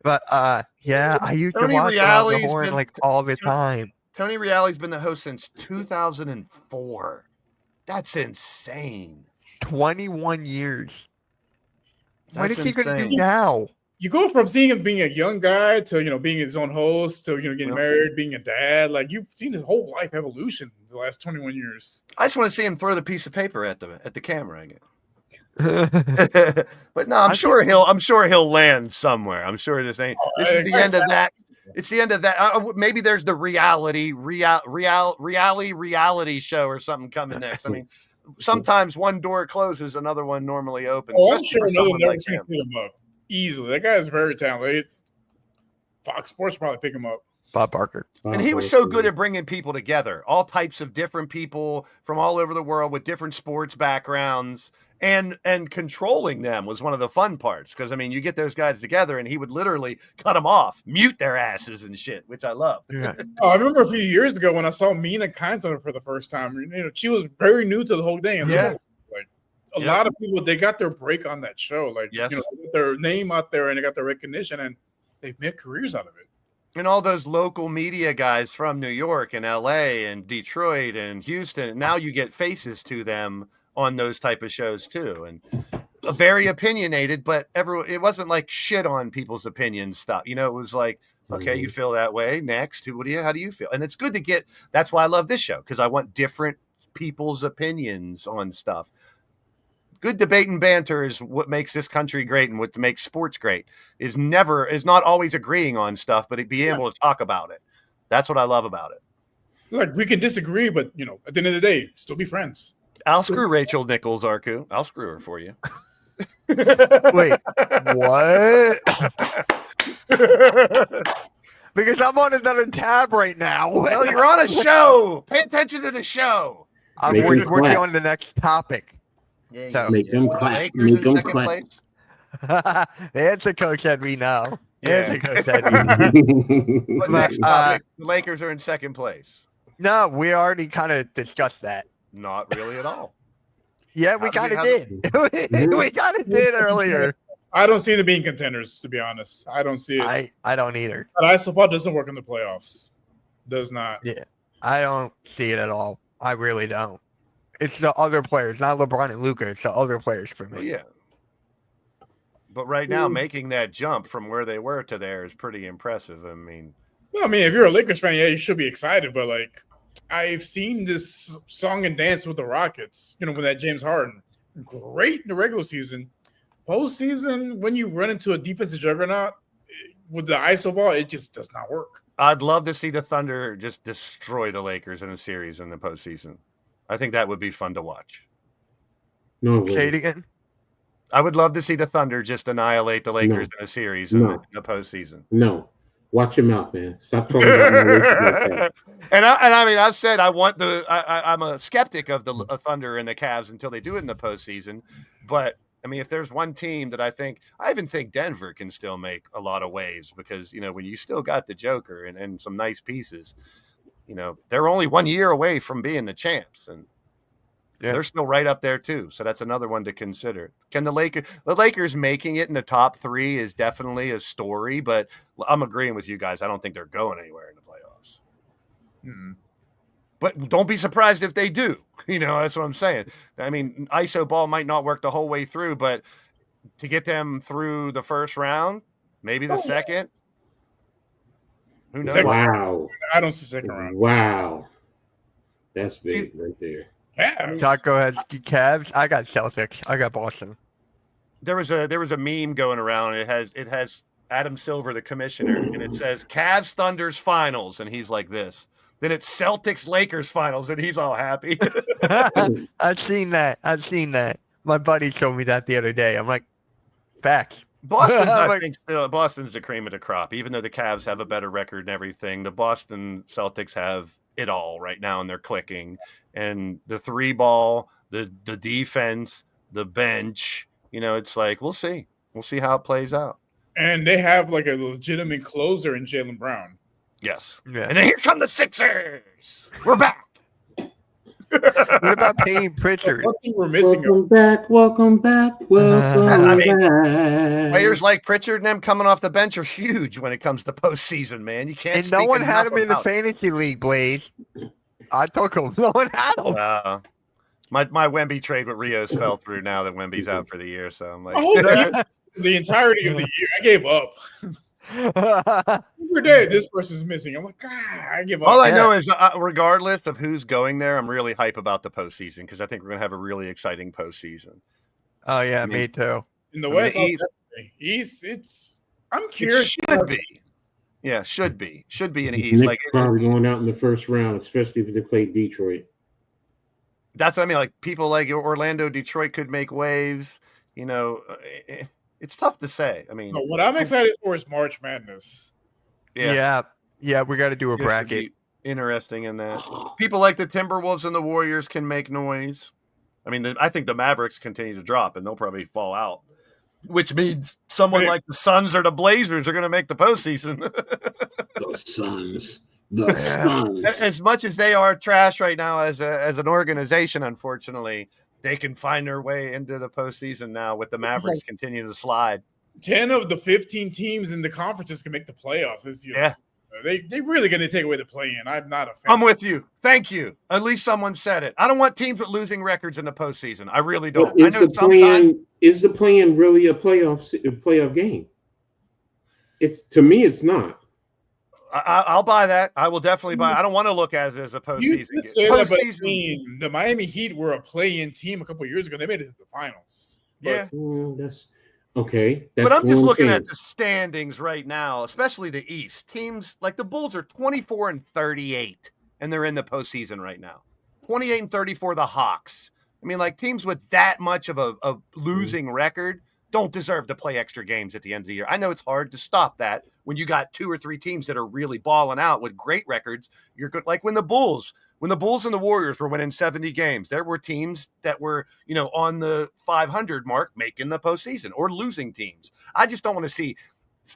But I used to watch Around the Horn like all the time. Tony Reality's been the host since 2004. That's insane. 21 years. What That's is he going to do insane. now? You go from seeing him being a young guy to being his own host to getting Yep. married, being a dad. Like you've seen his whole life evolution in the last 21 years. I just want to see him throw the piece of paper at the camera again. But no, I'm sure he'll land somewhere. I'm sure this ain't. This is the end of that. It's the end of that. Maybe there's the reality show or something coming next. I mean, sometimes one door closes, another one normally opens. Oh, I'm especially sure for another someone like network's gonna him. pick him up easily. That guy is very talented. Fox Sports probably pick him up. Bob Barker. And he was so good at bringing people together, all types of different people from all over the world with different sports backgrounds, and controlling them was one of the fun parts. Because I mean, you get those guys together, and he would literally cut them off, mute their asses and shit, which I love. Yeah. Oh, I remember a few years ago when I saw Mina Kimes for the first time. She was very new to the whole thing. And Yeah. like a lot of people, they got their break on that show. Like, Yes. they got their name out there and they got their recognition, and they've made careers out of it. And all those local media guys from New York and LA and Detroit and Houston, now you get faces to them on those type of shows too. And very opinionated, but it wasn't like shit on people's opinions stuff. It was like, okay, you feel that way. Next, how do you feel? And it's good to get, that's why I love this show, because I want different people's opinions on stuff. Good debate and banter is what makes this country great, and what makes sports great is not always agreeing on stuff, but being able to talk about it. That's what I love about it. Like, we can disagree, but at the end of the day, still be friends. I'll screw Rachel Nichols, Arku. I'll screw her for you. Wait, what? Because I'm on another tab right now. Well, you're on a show. Pay attention to the show. I'm Make 'em working clap. on the next topic. Yeah, Make them clap. Lakers Make in them second clap. place. The answer coach said we know. The Yeah. answer coach said we know. But But, next topic, the Lakers are in second place. No, we already kind of discussed that. Not really at all. Yeah, we How do kind we- of did. We kind of did earlier. I don't see them being contenders, to be honest. I don't see it. I don't either. But ISOPOD doesn't work in the playoffs. Does not. I don't see it at all. I really don't. It's the other players, not LeBron and Luka. It's the other players for me. Well, yeah. But right now, making that jump from where they were to there is pretty impressive. I mean, Well, I mean, if you're a Lakers fan, yeah, you should be excited. But like, I've seen this song and dance with the Rockets. With that James Harden, great in the regular season. Postseason, when you run into a defensive juggernaut with the ISO ball, it just does not work. I'd love to see the Thunder just destroy the Lakers in a series in the postseason. I think that would be fun to watch. No, Say it again. I would love to see the Thunder just annihilate the Lakers in a series in the postseason. no. Watch your mouth, man. Stop talking about my Lakers like that. And I mean, I've said I'm a skeptic of the Thunder and the Cavs until they do it in the postseason. But I mean, if there's one team that I even think Denver can still make a lot of waves, because when you still got the Joker and some nice pieces, they're only 1 year away from being the champs, and they're still right up there too. So that's another one to consider. Can the Lakers making it in the top three is definitely a story, but I'm agreeing with you guys. I don't think they're going anywhere in the playoffs. Mm-hmm. But don't be surprised if they do. That's what I'm saying. I mean, ISO ball might not work the whole way through, but to get them through the first round, maybe the second. Who knows? Wow. I don't see second round. Wow. That's big right there. Yeah. Taco has Cavs. I got Celtics. I got Boston. There was a meme going around. It has Adam Silver, the commissioner, and it says Cavs Thunder's finals, and he's like this. Then it's Celtics Lakers finals, and he's all happy. I've seen that. My buddy showed me that the other day. I'm like, facts. Boston's, I Like- think, still Boston's the cream of the crop. Even though the Cavs have a better record and everything, the Boston Celtics have it all right now, and they're clicking. And the three ball, the defense, the bench. It's like we'll see how it plays out. And they have like a legitimate closer in Jaylen Brown. Yes. Yeah. And then here come the Sixers. We're back. What about Payne Pritchard? One thing we're missing. Welcome back, welcome back, welcome I mean, back. Players like Pritchard and them coming off the bench are huge when it comes to postseason, man. You can't. And no speak one had enough him in the about- fantasy league, Blaze. I took him. No one had him. My Wemby trade with Rios fell through now that Wemby's out for the year. So I'm like, My whole team, the entirety of the year, I gave up. Every day, this person's missing. I'm like, God, I give up. all I know is, regardless of who's going there, I'm really hype about the postseason because I think we're gonna have a really exciting postseason. Oh yeah, I mean, me too. In the I mean, West, the East, I'm It curious. should be, yeah, should be in the East. Knicks Like probably going out in the first round, especially if they play Detroit. that's what I mean. Like people like Orlando, Detroit could make waves. You know, it's tough to say. I mean, No, what I'm excited for is March Madness. Yeah, we got to do a Just to bracket. be interesting in that people like the Timberwolves and the Warriors can make noise. I mean, I think the Mavericks continue to drop and they'll probably fall out, which means someone Hey. like the Suns or the Blazers are going to make the postseason. The Suns. The Suns. As much as they are trash right now as an organization, unfortunately, they can find their way into the postseason now with the Mavericks continuing to slide. 10 of the 15 teams in the conferences can make the playoffs. This year. Yeah. They really going to take away the play-in. I'm not a fan. I'm with you. Thank you. At least someone said it. I don't want teams with losing records in the postseason. I really don't. But I know is the play-in really a playoff game? It's to me, it's not. I'll buy that. I will definitely buy. I don't want to look at it as a You postseason. could say that, but I Postseason. mean, the Miami Heat were a play-in team a couple years ago. They made it to the finals. But Yeah. That's okay. But I'm That's just what looking saying. at the standings right now, especially the East. Teams like the Bulls are 24 and 38, and they're in the postseason right now. 28 and 34, the Hawks. I mean, like teams with that much of a losing record don't deserve to play extra games at the end of the year. I know it's hard to stop that when you got 2 or 3 teams that are really balling out with great records. You're good. Like when the Bulls and the Warriors were winning 70 games, there were teams that were, on the 500 mark making the postseason or losing teams. I just don't want to see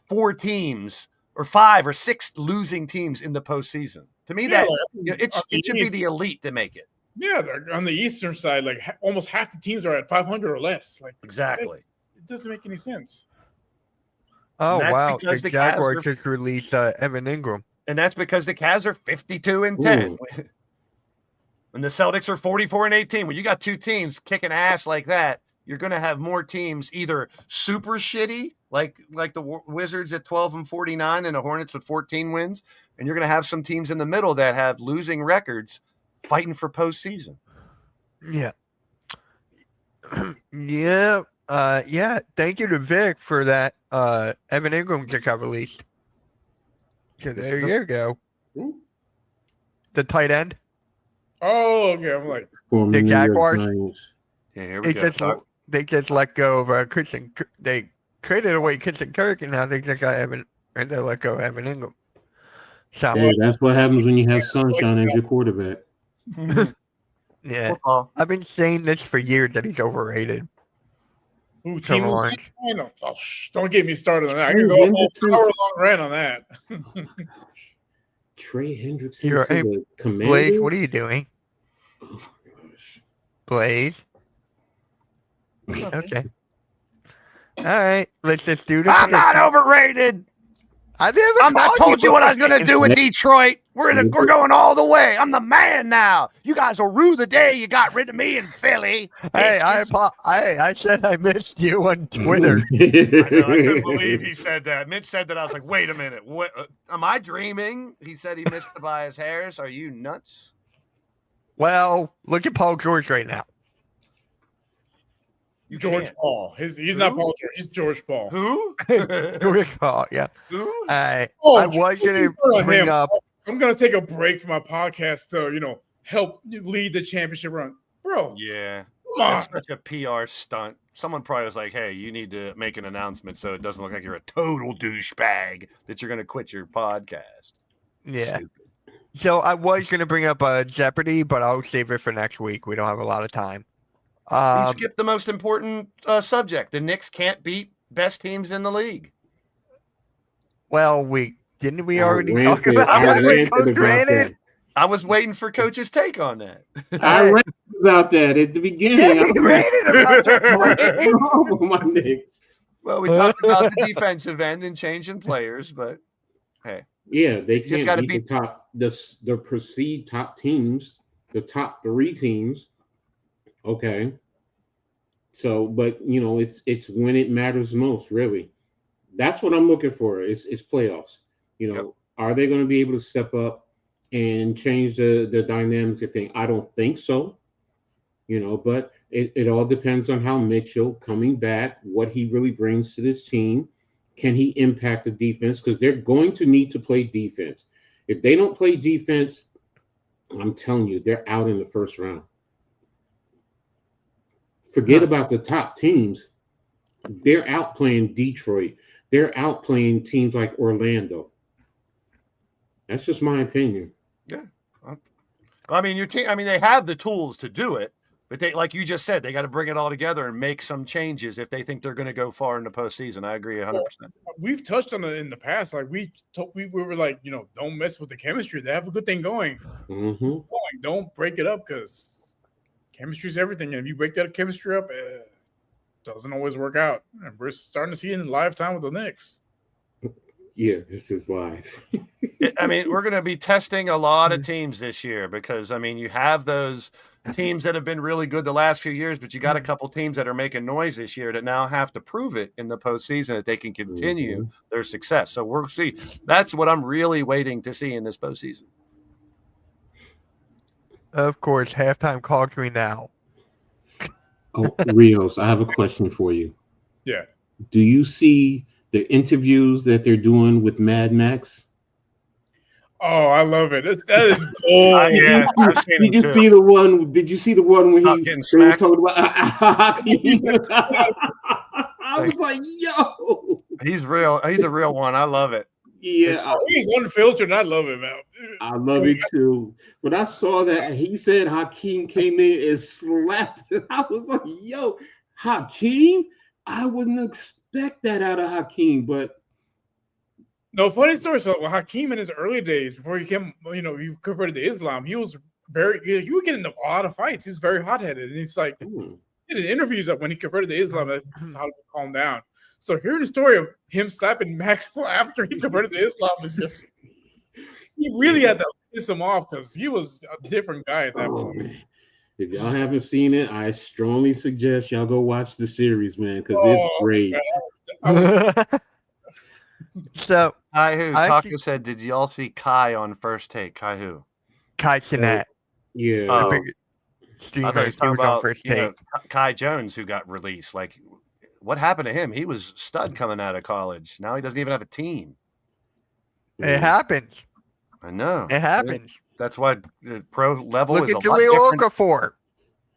4 teams or 5 or 6 losing teams in the postseason. To me, Yeah, it should be the elite that make it. yeah, they're on the Eastern side, like almost half the teams are at 500 or less. Like Exactly. it doesn't make any sense. Oh That's wow, the because the Cavs Jaguars are- just released Evan Ingram. And that's because the Cavs are 52 and 10. And the Celtics are 44 and 18. When you got 2 teams kicking ass like that, you're going to have more teams either super shitty, like the Wizards at 12 and 49 and the Hornets with 14 wins, and you're going to have some teams in the middle that have losing records fighting for postseason. Yeah. Yeah. Thank you to Vic for that. Evan Ingram just got released. So This there is you go. Ooh. The tight end. Oh, okay. I'm like, Former The New York Jaguars? Giants. Yeah, here we go. They just let go of Christian. They traded away Christian Kirk, and now they just got Evan, and they let go of Evan Ingram. So Hey, that's what happens when you have Sunshine as your quarterback. yeah, Football. I've been saying this for years that he's overrated. ooh, Trevor Timo Lawrence. Sunshine? Oh, don't get me started on that. I Trey can go a whole Hendrickson. hour-long rant on that. Trey Hendrickson You're to a the Commanders. Blaze, what are you doing? Oh my gosh. Blaze. Okay. All right, let's just do this. I'm not overrated. I never I called told you what I was going to overrated. do with Detroit. We're going all the way. I'm the man now. You guys will rue the day you got rid of me in Philly. Hey, bitches. I said I missed you on Twitter. I couldn't believe he said that. Mitch said that. I was like, wait a minute. What? Am I dreaming? He said he missed Tobias Harris. Are you nuts? Well, look at Paul George right now. You George can't. Paul. He's not Who? Paul George. He's George Paul. Who? George Paul, yeah. Who? I Oh, was gonna George Paul, bring him. up. I'm gonna take a break from my podcast to help lead the championship run, bro. Yeah. Come on. That's such a PR stunt. Someone probably was like, hey, you need to make an announcement so it doesn't look like you're a total douchebag that you're going to quit your podcast. Yeah. Stupid. So I was gonna bring up Jeopardy, but I'll save it for next week. We don't have a lot of time. You skipped the most important subject. The Knicks can't beat best teams in the league. Well, we didn't. We I already ranted- talk about I that with ranted Coach about Granite. I was waiting for Coach's take on that. I read about that at the beginning. Yeah, I you was read it about your like, play. what's wrong with my Knicks? Well, we talked about the defensive end and changing players, but hey, Yeah, they just can't gotta beat the perceived top teams, the top 3 teams. Okay. So, but it's when it matters most, really. That's what I'm looking for. It's playoffs. Yep. Are they going to be able to step up and change the dynamics of things? I don't think so. But it all depends on how Mitchell coming back, what he really brings to this team. Can he impact the defense? Because they're going to need to play defense. If they don't play defense, I'm telling you, they're out in the first round. Forget about the top teams. They're out playing Detroit. They're out playing teams like Orlando. That's just my opinion. Yeah. I mean, your team. I mean, they have the tools to do it, but they, like you just said, they got to bring it all together and make some changes if they think they're going to go far in the postseason. I agree 100%. We've touched on it in the past. Like we were like, don't mess with the chemistry. They have a good thing going. Mm-hmm. Don't break it up because chemistry is everything. And if you break that chemistry up, it doesn't always work out. And we're starting to see it in live time with the Knicks. Yeah, this is live. I mean, we're going to be testing a lot of teams this year because, I mean, you have those teams that have been really good the last few years, but you got a couple teams that are making noise this year that now have to prove it in the postseason that they can continue their success. So we'll see. That's what I'm really waiting to see in this postseason. Of course, halftime call to me now. Oh, Rios, I have a question for you. Yeah. Do you see the interviews that they're doing with Mad Max? Oh, I love it. That is gold. Yeah, I've seen Did them you too. see the one? Did you see the one when Not they getting were smacked. talking about? I was like, yo, He's real. He's a real one. I love it. yeah, He's unfiltered, and I love it, man. I love it too. When I saw that, he said Hakeem came in and slapped it. I was like, yo, Hakeem? I wouldn't expect that out of Hakeem, but No, funny story. So Hakeem in his early days, before he came, he converted to Islam, he was he would get into a lot of fights. He was very hot-headed. And it's like, in interviews that when he converted to Islam, that's how to calm down. So hearing the story of him slapping Maxwell after he converted to Islam is just, he really had to piss him off because he was a different guy at that point. man. If y'all haven't seen it, I strongly suggest y'all go watch the series, man, because it's great. So, Kai who? I Taka see- said, did y'all see Kai on First Take? Kai who? Kai Cenat, Yeah. Oh. big I streamer, thought he he was talking was on about First Take. Kai Jones, who got released. Like, what happened to him? He was stud coming out of college. Now he doesn't even have a team. It happens. I know. It happens. That's why the pro level Look is at a lot Jaleel different. Okafor.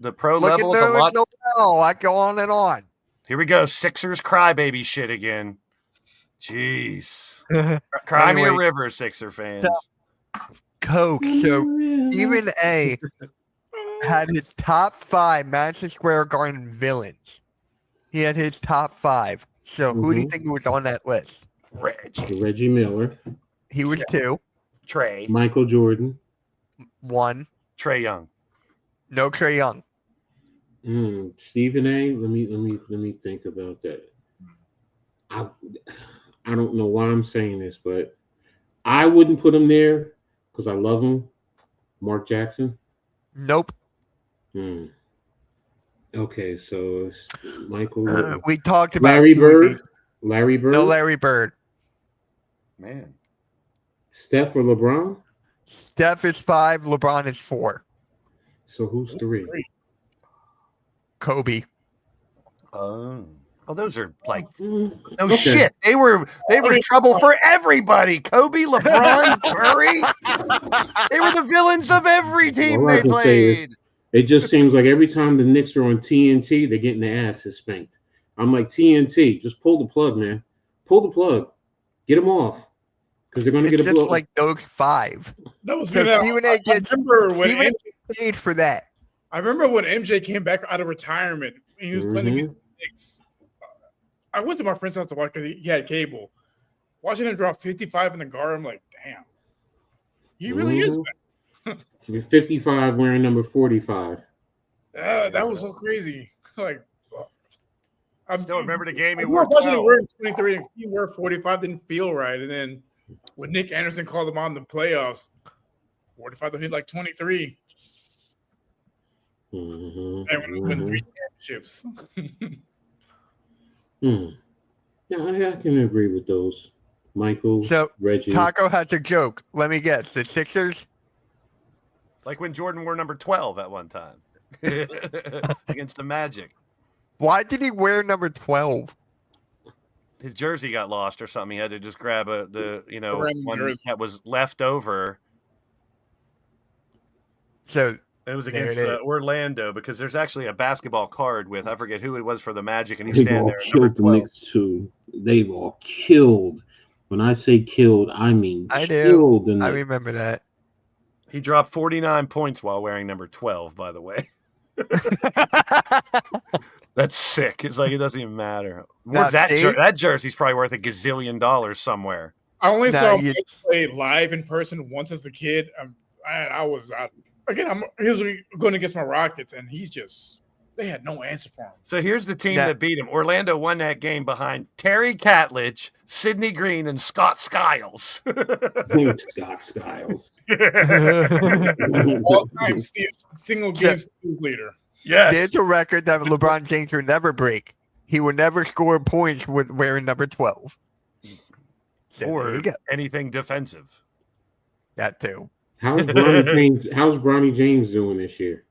The pro Look at level is a lot. Noel. I go on and on. Here we go. Sixers crybaby shit again. Jeez. Cry me a Anyways, river, Sixer fans. Coke. So Stephen A had his top 5 Madison Square Garden villains. He had his top 5. So who do you think was on that list? Reggie Miller, He was 2. Trey. Michael Jordan. 1. Trey Young. No Trae Young. Stephen A. Let me think about that. I don't know why I'm saying this, but I wouldn't put him there because I love him. Mark Jackson. Nope. Okay, so it's Michael. We talked about Larry who would Bird. be- Larry Bird. No Larry Bird. Man. Steph or LeBron. Steph is 5. LeBron is 4. So who's 3? Kobe. Oh, those are like No no shit. They were trouble for everybody. Kobe, LeBron, Curry. They were the villains of every team All I they can say is- played. It just seems like every time the Knicks are on TNT, they're getting their asses spanked. I'm like, TNT, just pull the plug, man. Pull the plug. Get them off. Because they're going to It's get a just blow. like those 5. That was So good. Stephen A. I gets remember when Stephen MJ, A. paid for that. I remember when MJ came back out of retirement and he was playing against the Knicks. I went to my friend's house to watch because he had cable. Watching him drop 55 in the guard, I'm like, damn. He really is bad. 55 wearing number 45. That was so crazy. Like, I Still remember the game he we wore were watching 12. him wearing 23 and he wore 45 didn't feel right. And then when Nick Anderson called him on the playoffs, 45 to hit like 23. Mm-hmm. And when we win 3 championships. Yeah, I can agree with those. Michael, So, Reggie. Taco has a joke. Let me guess. The Sixers? Like when Jordan wore number 12 at one time against the Magic. Why did he wear number 12? His jersey got lost or something. He had to just grab the random one jersey. that was left over. So, It was There against it is. Orlando because there's actually a basketball card with I forget who it was for the Magic, and he's They've standing all there. at number killed the 12. Knicks too. They've all killed. When I say killed, I mean I do. killed the I Knicks. remember that. He dropped 49 points while wearing number 12. By the way, that's sick. It's like it doesn't even matter. Where's Now, that see? that jersey's probably worth $1 gazillion somewhere. I only Nah, saw you- Mike play live in person once as a kid. I was out. Again, I'm usually going against my Rockets, and they had no answer for him. So here's the team Now- that beat him. Orlando won that game behind Terry Catledge, Sidney Green, and Scott Skiles. Scott Skiles. All-time single game steals leader. Yes. There's a record that LeBron James would never break. He would never score points with wearing number 12. So there Or you go. anything defensive. That too. How's Bronny James doing this year?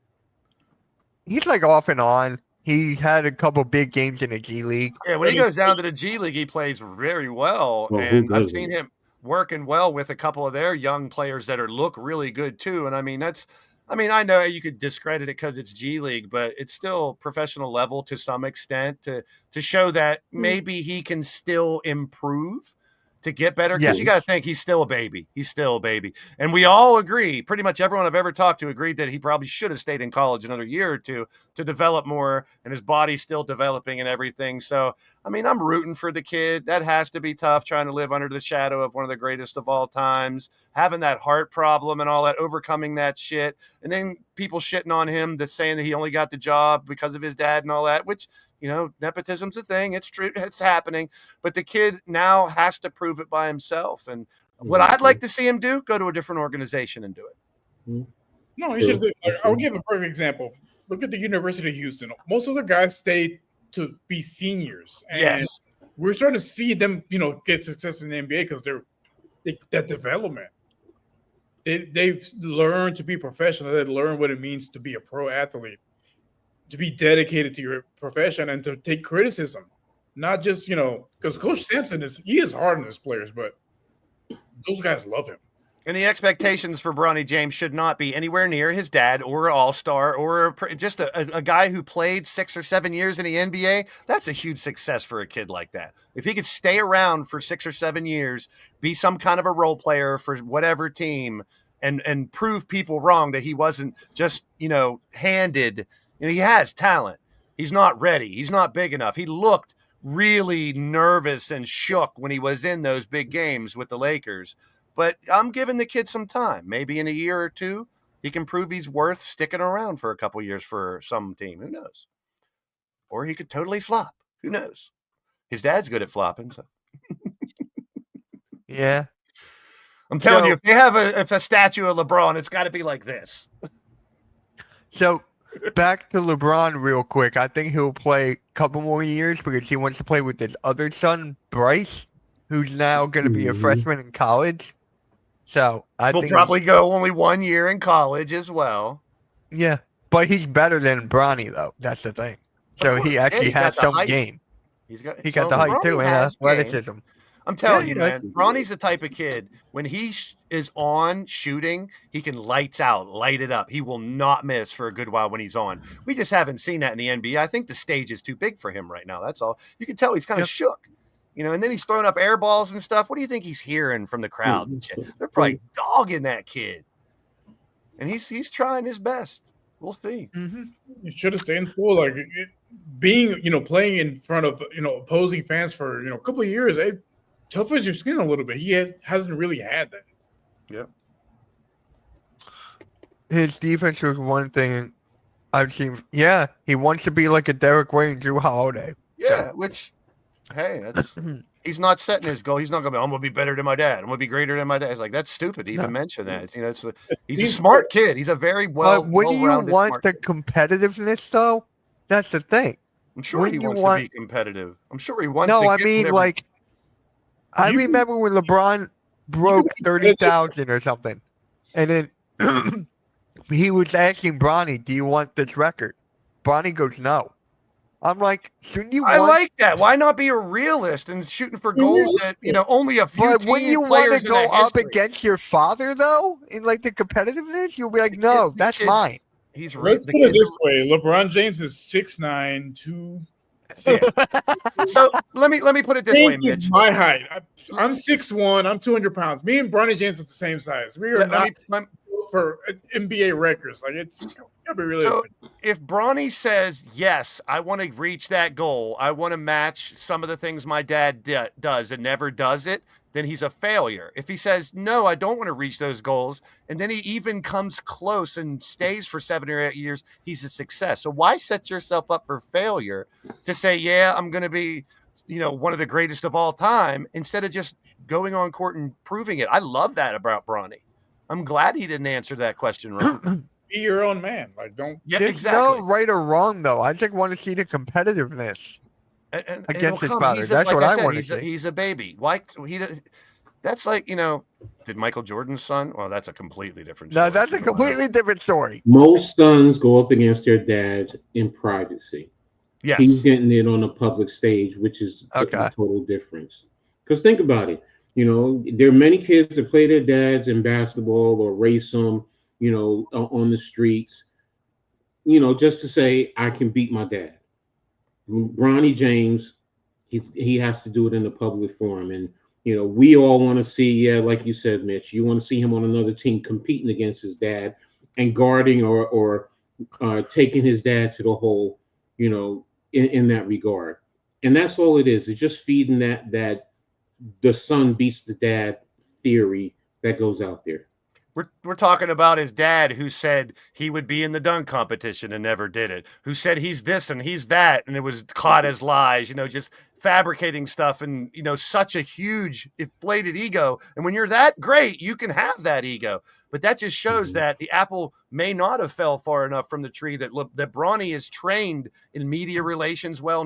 He's like off and on. He had a couple big games in the G League. Yeah, when he goes down to the G League, he plays very well. Well, who And I've doesn't? seen him working well with a couple of their young players that look really good too. And I know you could discredit it because it's G League, but it's still professional level to some extent to show that maybe he can still improve to get better. Because Yeah. you got to think he's still a baby. He's still a baby. And we all agree, pretty much everyone I've ever talked to agreed that he probably should have stayed in college another year or two to develop more, and his body's still developing and everything. So, I'm rooting for the kid. That has to be tough, trying to live under the shadow of one of the greatest of all times, having that heart problem and all that, overcoming that shit. And then people shitting on him, that's saying that he only got the job because of his dad and all that, which, nepotism's a thing. It's true. It's happening. But the kid now has to prove it by himself. And what I'd like to see him do, go to a different organization and do it. No, he should. I'll give a perfect example. Look at the University of Houston. Most of the guys stay to be seniors, and Yes. we're starting to see them, get success in the NBA because that development. They've learned to be professional. They learn what it means to be a pro athlete, to be dedicated to your profession, and to take criticism. Not just because Coach Sampson is hard on his players, but those guys love him. And the expectations for Bronny James should not be anywhere near his dad or an all-star or just a guy who played 6 or 7 years in the NBA. That's a huge success for a kid like that. If he could stay around for 6 or 7 years, be some kind of a role player for whatever team and prove people wrong that he wasn't just, handed. He has talent. He's not ready. He's not big enough. He looked really nervous and shook when he was in those big games with the Lakers. But I'm giving the kid some time. Maybe in a year or two, he can prove he's worth sticking around for a couple years for some team. Who knows? Or he could totally flop. Who knows? His dad's good at flopping. So Yeah. I'm telling So- you, if they have a statue of LeBron, it's got to be like this. So back to LeBron real quick. I think he'll play a couple more years because he wants to play with his other son, Bryce, who's now going to be a Mhm. freshman in college. So I He'll think probably go only 1 year in college as well. yeah, but he's better than Bronny though. That's the thing. So course. he Yeah, actually he's got has the some height. game. He got The height Bronny too and has game. athleticism. I'm telling Yeah, you, he does. man, Bronny's the type of kid, when he is on shooting, he can light it up. He will not miss for a good while when he's on. We just haven't seen that in the NBA. I think the stage is too big for him right now. That's all. You can tell he's kind of Yep. shook, and then he's throwing up air balls and stuff. What do you think he's hearing from the crowd? and shit? They're probably dogging that kid. And he's trying his best. We'll see. Mm-hmm. You should have stayed in school. Like being, playing in front of, opposing fans for, a couple of years, it toughens your skin a little bit. He hasn't really had that. Yep. his defense was one thing I've seen. Yeah, he wants to be like a Derek Wayne, Drew Holiday. Yeah, which, hey, that's he's not setting his goal. He's not going to be, I'm going to be better than my dad. I'm going to be greater than my dad. It's like, that's stupid to even No. mention that. You know, he's a smart kid. He's a very But when you well-rounded want smart the kid. competitiveness, though, that's the thing. I'm sure when he you wants want- to be competitive. I'm sure he wants to. No, I get mean, whatever- like, I You can- remember when LeBron broke be 30,000 or something, and then he was asking Bronny, "Do you want this record?" Bronny goes, "No." I'm like, shouldn't you? I want, like that. Why not be a realist and shooting for goals that only a few But when you want players to in go the up history. against your father, though, in like the competitiveness, you'll be like, "No, the that's kids- mine." He's Let's the put it kids this way: LeBron James is 6'9", 2. So let me put it this way, James Mitch. is my height. I'm 6'1". I'm 200 pounds. Me and Bronny James are the same size. We are not for NBA records. Like it's gotta be realistic. So if Bronny says yes, I want to reach that goal, I want to match some of the things my dad does and never does it, then he's a failure. If he says no, I don't want to reach those goals, and then he even comes close and stays for 7 or 8 years, he's a success. So why set yourself up for failure to say, yeah, I'm going to be, one of the greatest of all time, instead of just going on court and proving it? I love that about Bronny. I'm glad he didn't answer that question wrong. Be your own man. Like don't. Yeah, There's exactly. no right or wrong, though. I just want to see the competitiveness. And Against it'll his come. father. He's That's like what I said, wanna see. He's a baby. Why he? That's like did Michael Jordan's son? Well, that's a completely different story. No, that's a completely different story. Most sons go up against their dads in privacy. Yes. He's getting it on a public stage, which is a Okay. total difference. Because think about it. There are many kids that play their dads in basketball or race them, on the streets, just to say, I can beat my dad. Bronny James, he has to do it in a public forum. And, we all want to see, like you said, Mitch, you want to see him on another team competing against his dad and guarding or taking his dad to the hole, in that regard. And that's all it is. It's just feeding that the son beats the dad theory that goes out there. We're talking about his dad, who said he would be in the dunk competition and never did it, who said he's this and he's that, and it was caught as lies, just fabricating stuff, and such a huge inflated ego. And when you're that great, you can have that ego, but that just shows that the apple may not have fell far enough from the tree, that Bronny is trained in media relations well,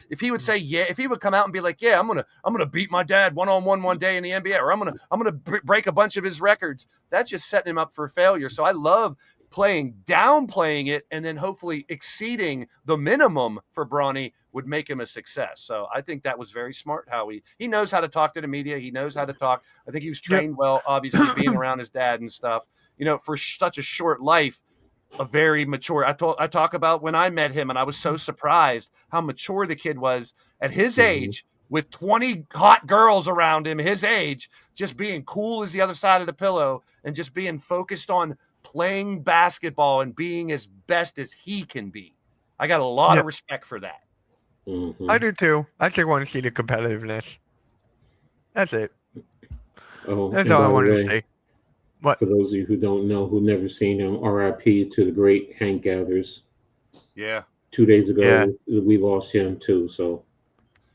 if he would say, if he would come out and be like, yeah, I'm gonna beat my dad one-on-one one day in the NBA, or I'm gonna break a bunch of his records, that's just setting him up for failure. So I love downplaying it, and then hopefully exceeding the minimum for Bronny would make him a success. So I think that was very smart how he knows how to talk to the media. He knows how to talk. I think he was trained well, obviously being around his dad and stuff, for such a short life, a very mature. I talk about when I met him, and I was so surprised how mature the kid was at his age, with 20 hot girls around him, his age, just being cool as the other side of the pillow and just being focused on playing basketball and being as best as he can be. I got a lot of respect for that. Mm-hmm. I do too. I just want to see the competitiveness. That's it. Oh, That's and all I by the wanted way, to say. What? For those of you who don't know, who never seen him, RIP to the great Hank Gathers. Yeah. 2 days ago, Yeah. we lost him too. So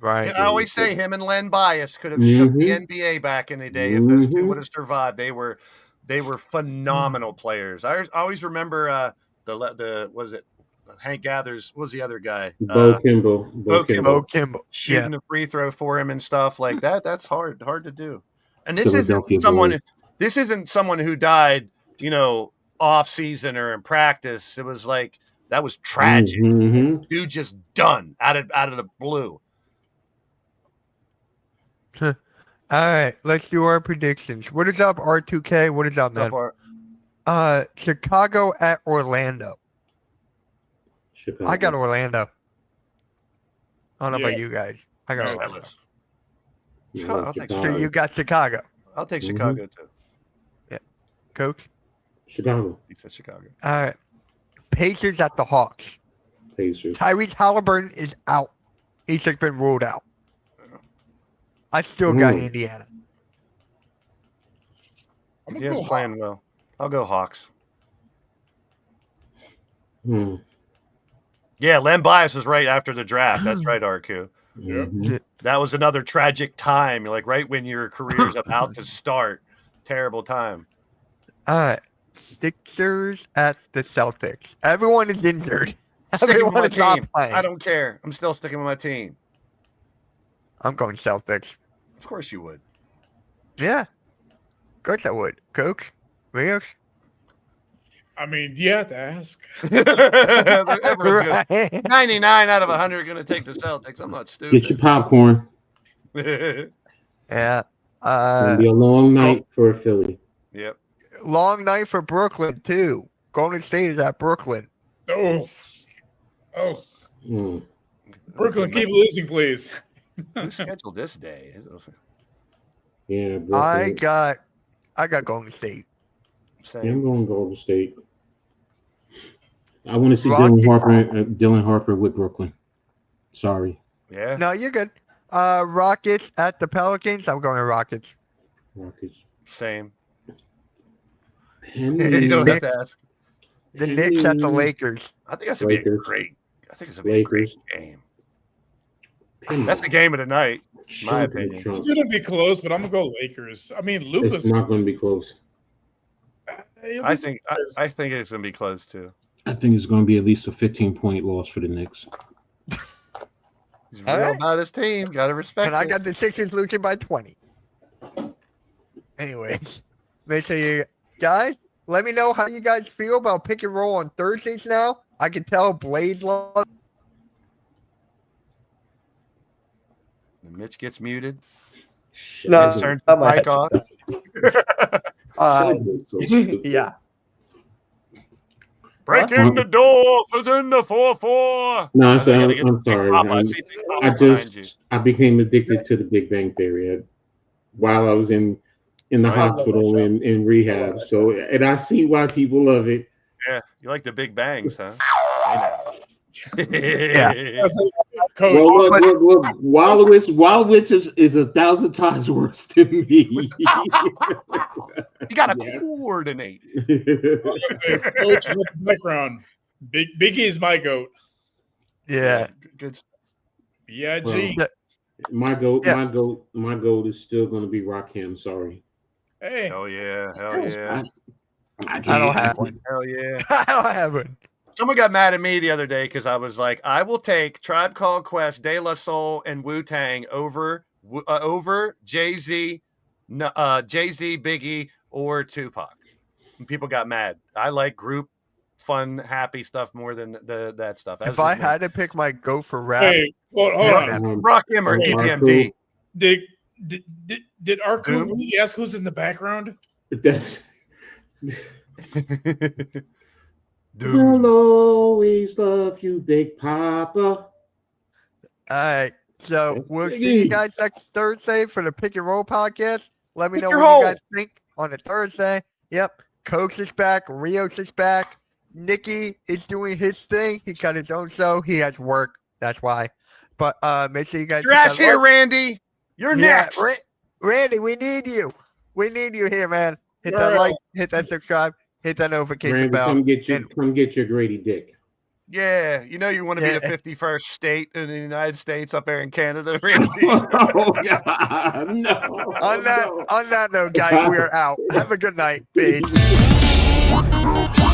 Right. I always say him and Len Bias could have shook the NBA back in the day if those two would have survived. They were phenomenal players. I always remember the was it Hank Gathers? What was the other guy? Bo Kimball. Bo Bo Kimball. shooting a free throw for him and stuff like that. That's hard to do. And this Philadelphia isn't someone. Boys. This isn't someone who died, off season or in practice. It was like that was tragic. Mm-hmm. Dude, just done out of the blue. All right, let's do our predictions. What is up, R2K? What is up, So man? far. Chicago at Orlando. Chicago. I got Orlando. I don't know Yeah. about you guys. I got No, Orlando. Ellis. Yeah, I'll take So you got Chicago. I'll take Mhm. Chicago too. Coach? Chicago. He said Chicago. All right. Pacers at the Hawks. Pacers. Tyrese Halliburton is out. He's just been ruled out. I still got Indiana. I'm gonna Indiana's go playing well. I'll go Hawks. Hmm. Yeah, Len Bias was right after the draft. That's right, RQ. Mhm. That was another tragic time. Like right when your career's about to start. Terrible time. All right. Sixers at the Celtics. Everyone is injured. Sticking with Everyone my is not team. playing. I don't care. I'm still sticking with my team. I'm going Celtics. Of course you would. Yeah. Of course I would. Coach? Rios? I mean, you have to ask. Everyone's good. Right. 99 out of 100 are going to take the Celtics. I'm not Get your stupid. popcorn. Yeah. It'll be a long night for Philly. Yep. Long night for Brooklyn, too. Golden State is at Brooklyn. Oh, Hmm. Brooklyn, keep losing, please. Who scheduled this day? Yeah, I Brooklyn. got Golden State. Yeah, I'm Same. going Golden State. I want to see Rocky- Dylan Harper with Brooklyn. Sorry, Yeah. No, you're good. Rockets at the Pelicans. I'm going Rockets. Rockets. Same. Penny. You don't have to ask. The Knicks at the Penny. Lakers. I think that's going to be a Lakers. great. I think it's going to be a great Lakers. game. Penny. That's the game of the night. my Chunk of opinion. chunk. It's gonna be close, but I'm gonna go Lakers. I mean, It's Luka's. not going to be close. I think it's going to be close too. I think it's going to be at least a 15-point loss for the Knicks. He's All real right. about his team. Got to respect And I it. got the Sixers losing by 20. Anyways, make sure you guys let me know how you guys feel about pick and roll on Thursdays now. I can tell Blaze loves. Mitch gets muted. Shit, No, Mitch turns I the might mic have off. so stupid. Yeah. Break Huh? in the door for in the 4-4. No, I gotta get I'm the Big sorry. Papa. I see Big Papa I behind you. I became addicted to the Big Bang Theory while I was in the Oh, yeah. hospital in rehab. So, and I see why people love it. Yeah, you like the Big Bangs, huh? Hey now. Yeah. Coach, Well, look, Wallowitz is 1,000 times worse than me. You gotta Yes. coordinate. Coach, in the background. Biggie is my goat. Yeah. Good. B.I.G. Well, my goat Yeah. is still going to be Rakim. Sorry. Hey, Hell yeah. Hell yeah. I don't have one. Hell yeah. I don't have one. Someone got mad at me the other day because I was like, I will take Tribe Called Quest, De La Soul, and Wu-Tang over Jay-Z, Biggie, or Tupac. And people got mad. I like group, fun, happy stuff more than that stuff. If I had to pick my go for rap, hey, hold on. Rock him or Oh, EPMD. Did Arku Doom? really ask who's in the background? That's Dude. We'll always love you, Big Papa. all right. So That's we'll see you Biggie. guys next Thursday for the Pick and Roll podcast. Let me Pick know your what hole. you guys think on a Thursday. Yep. Coach is back. Rios is back. Nikki is doing his thing. He got his own show. He has work. That's why. But make sure you guys. hit Trash that here, like- Randy. You're next. Randy, we need you. We need you here, man. Hit All that right. like, hit that subscribe, hit that notification Randy, bell. come get And- your Grady dick. Yeah, you know you want to Yeah. be the 51st state in the United States up there in Canada, Randy. Oh God, no. On that note, guys, we are out. Have a good night. Peace. No.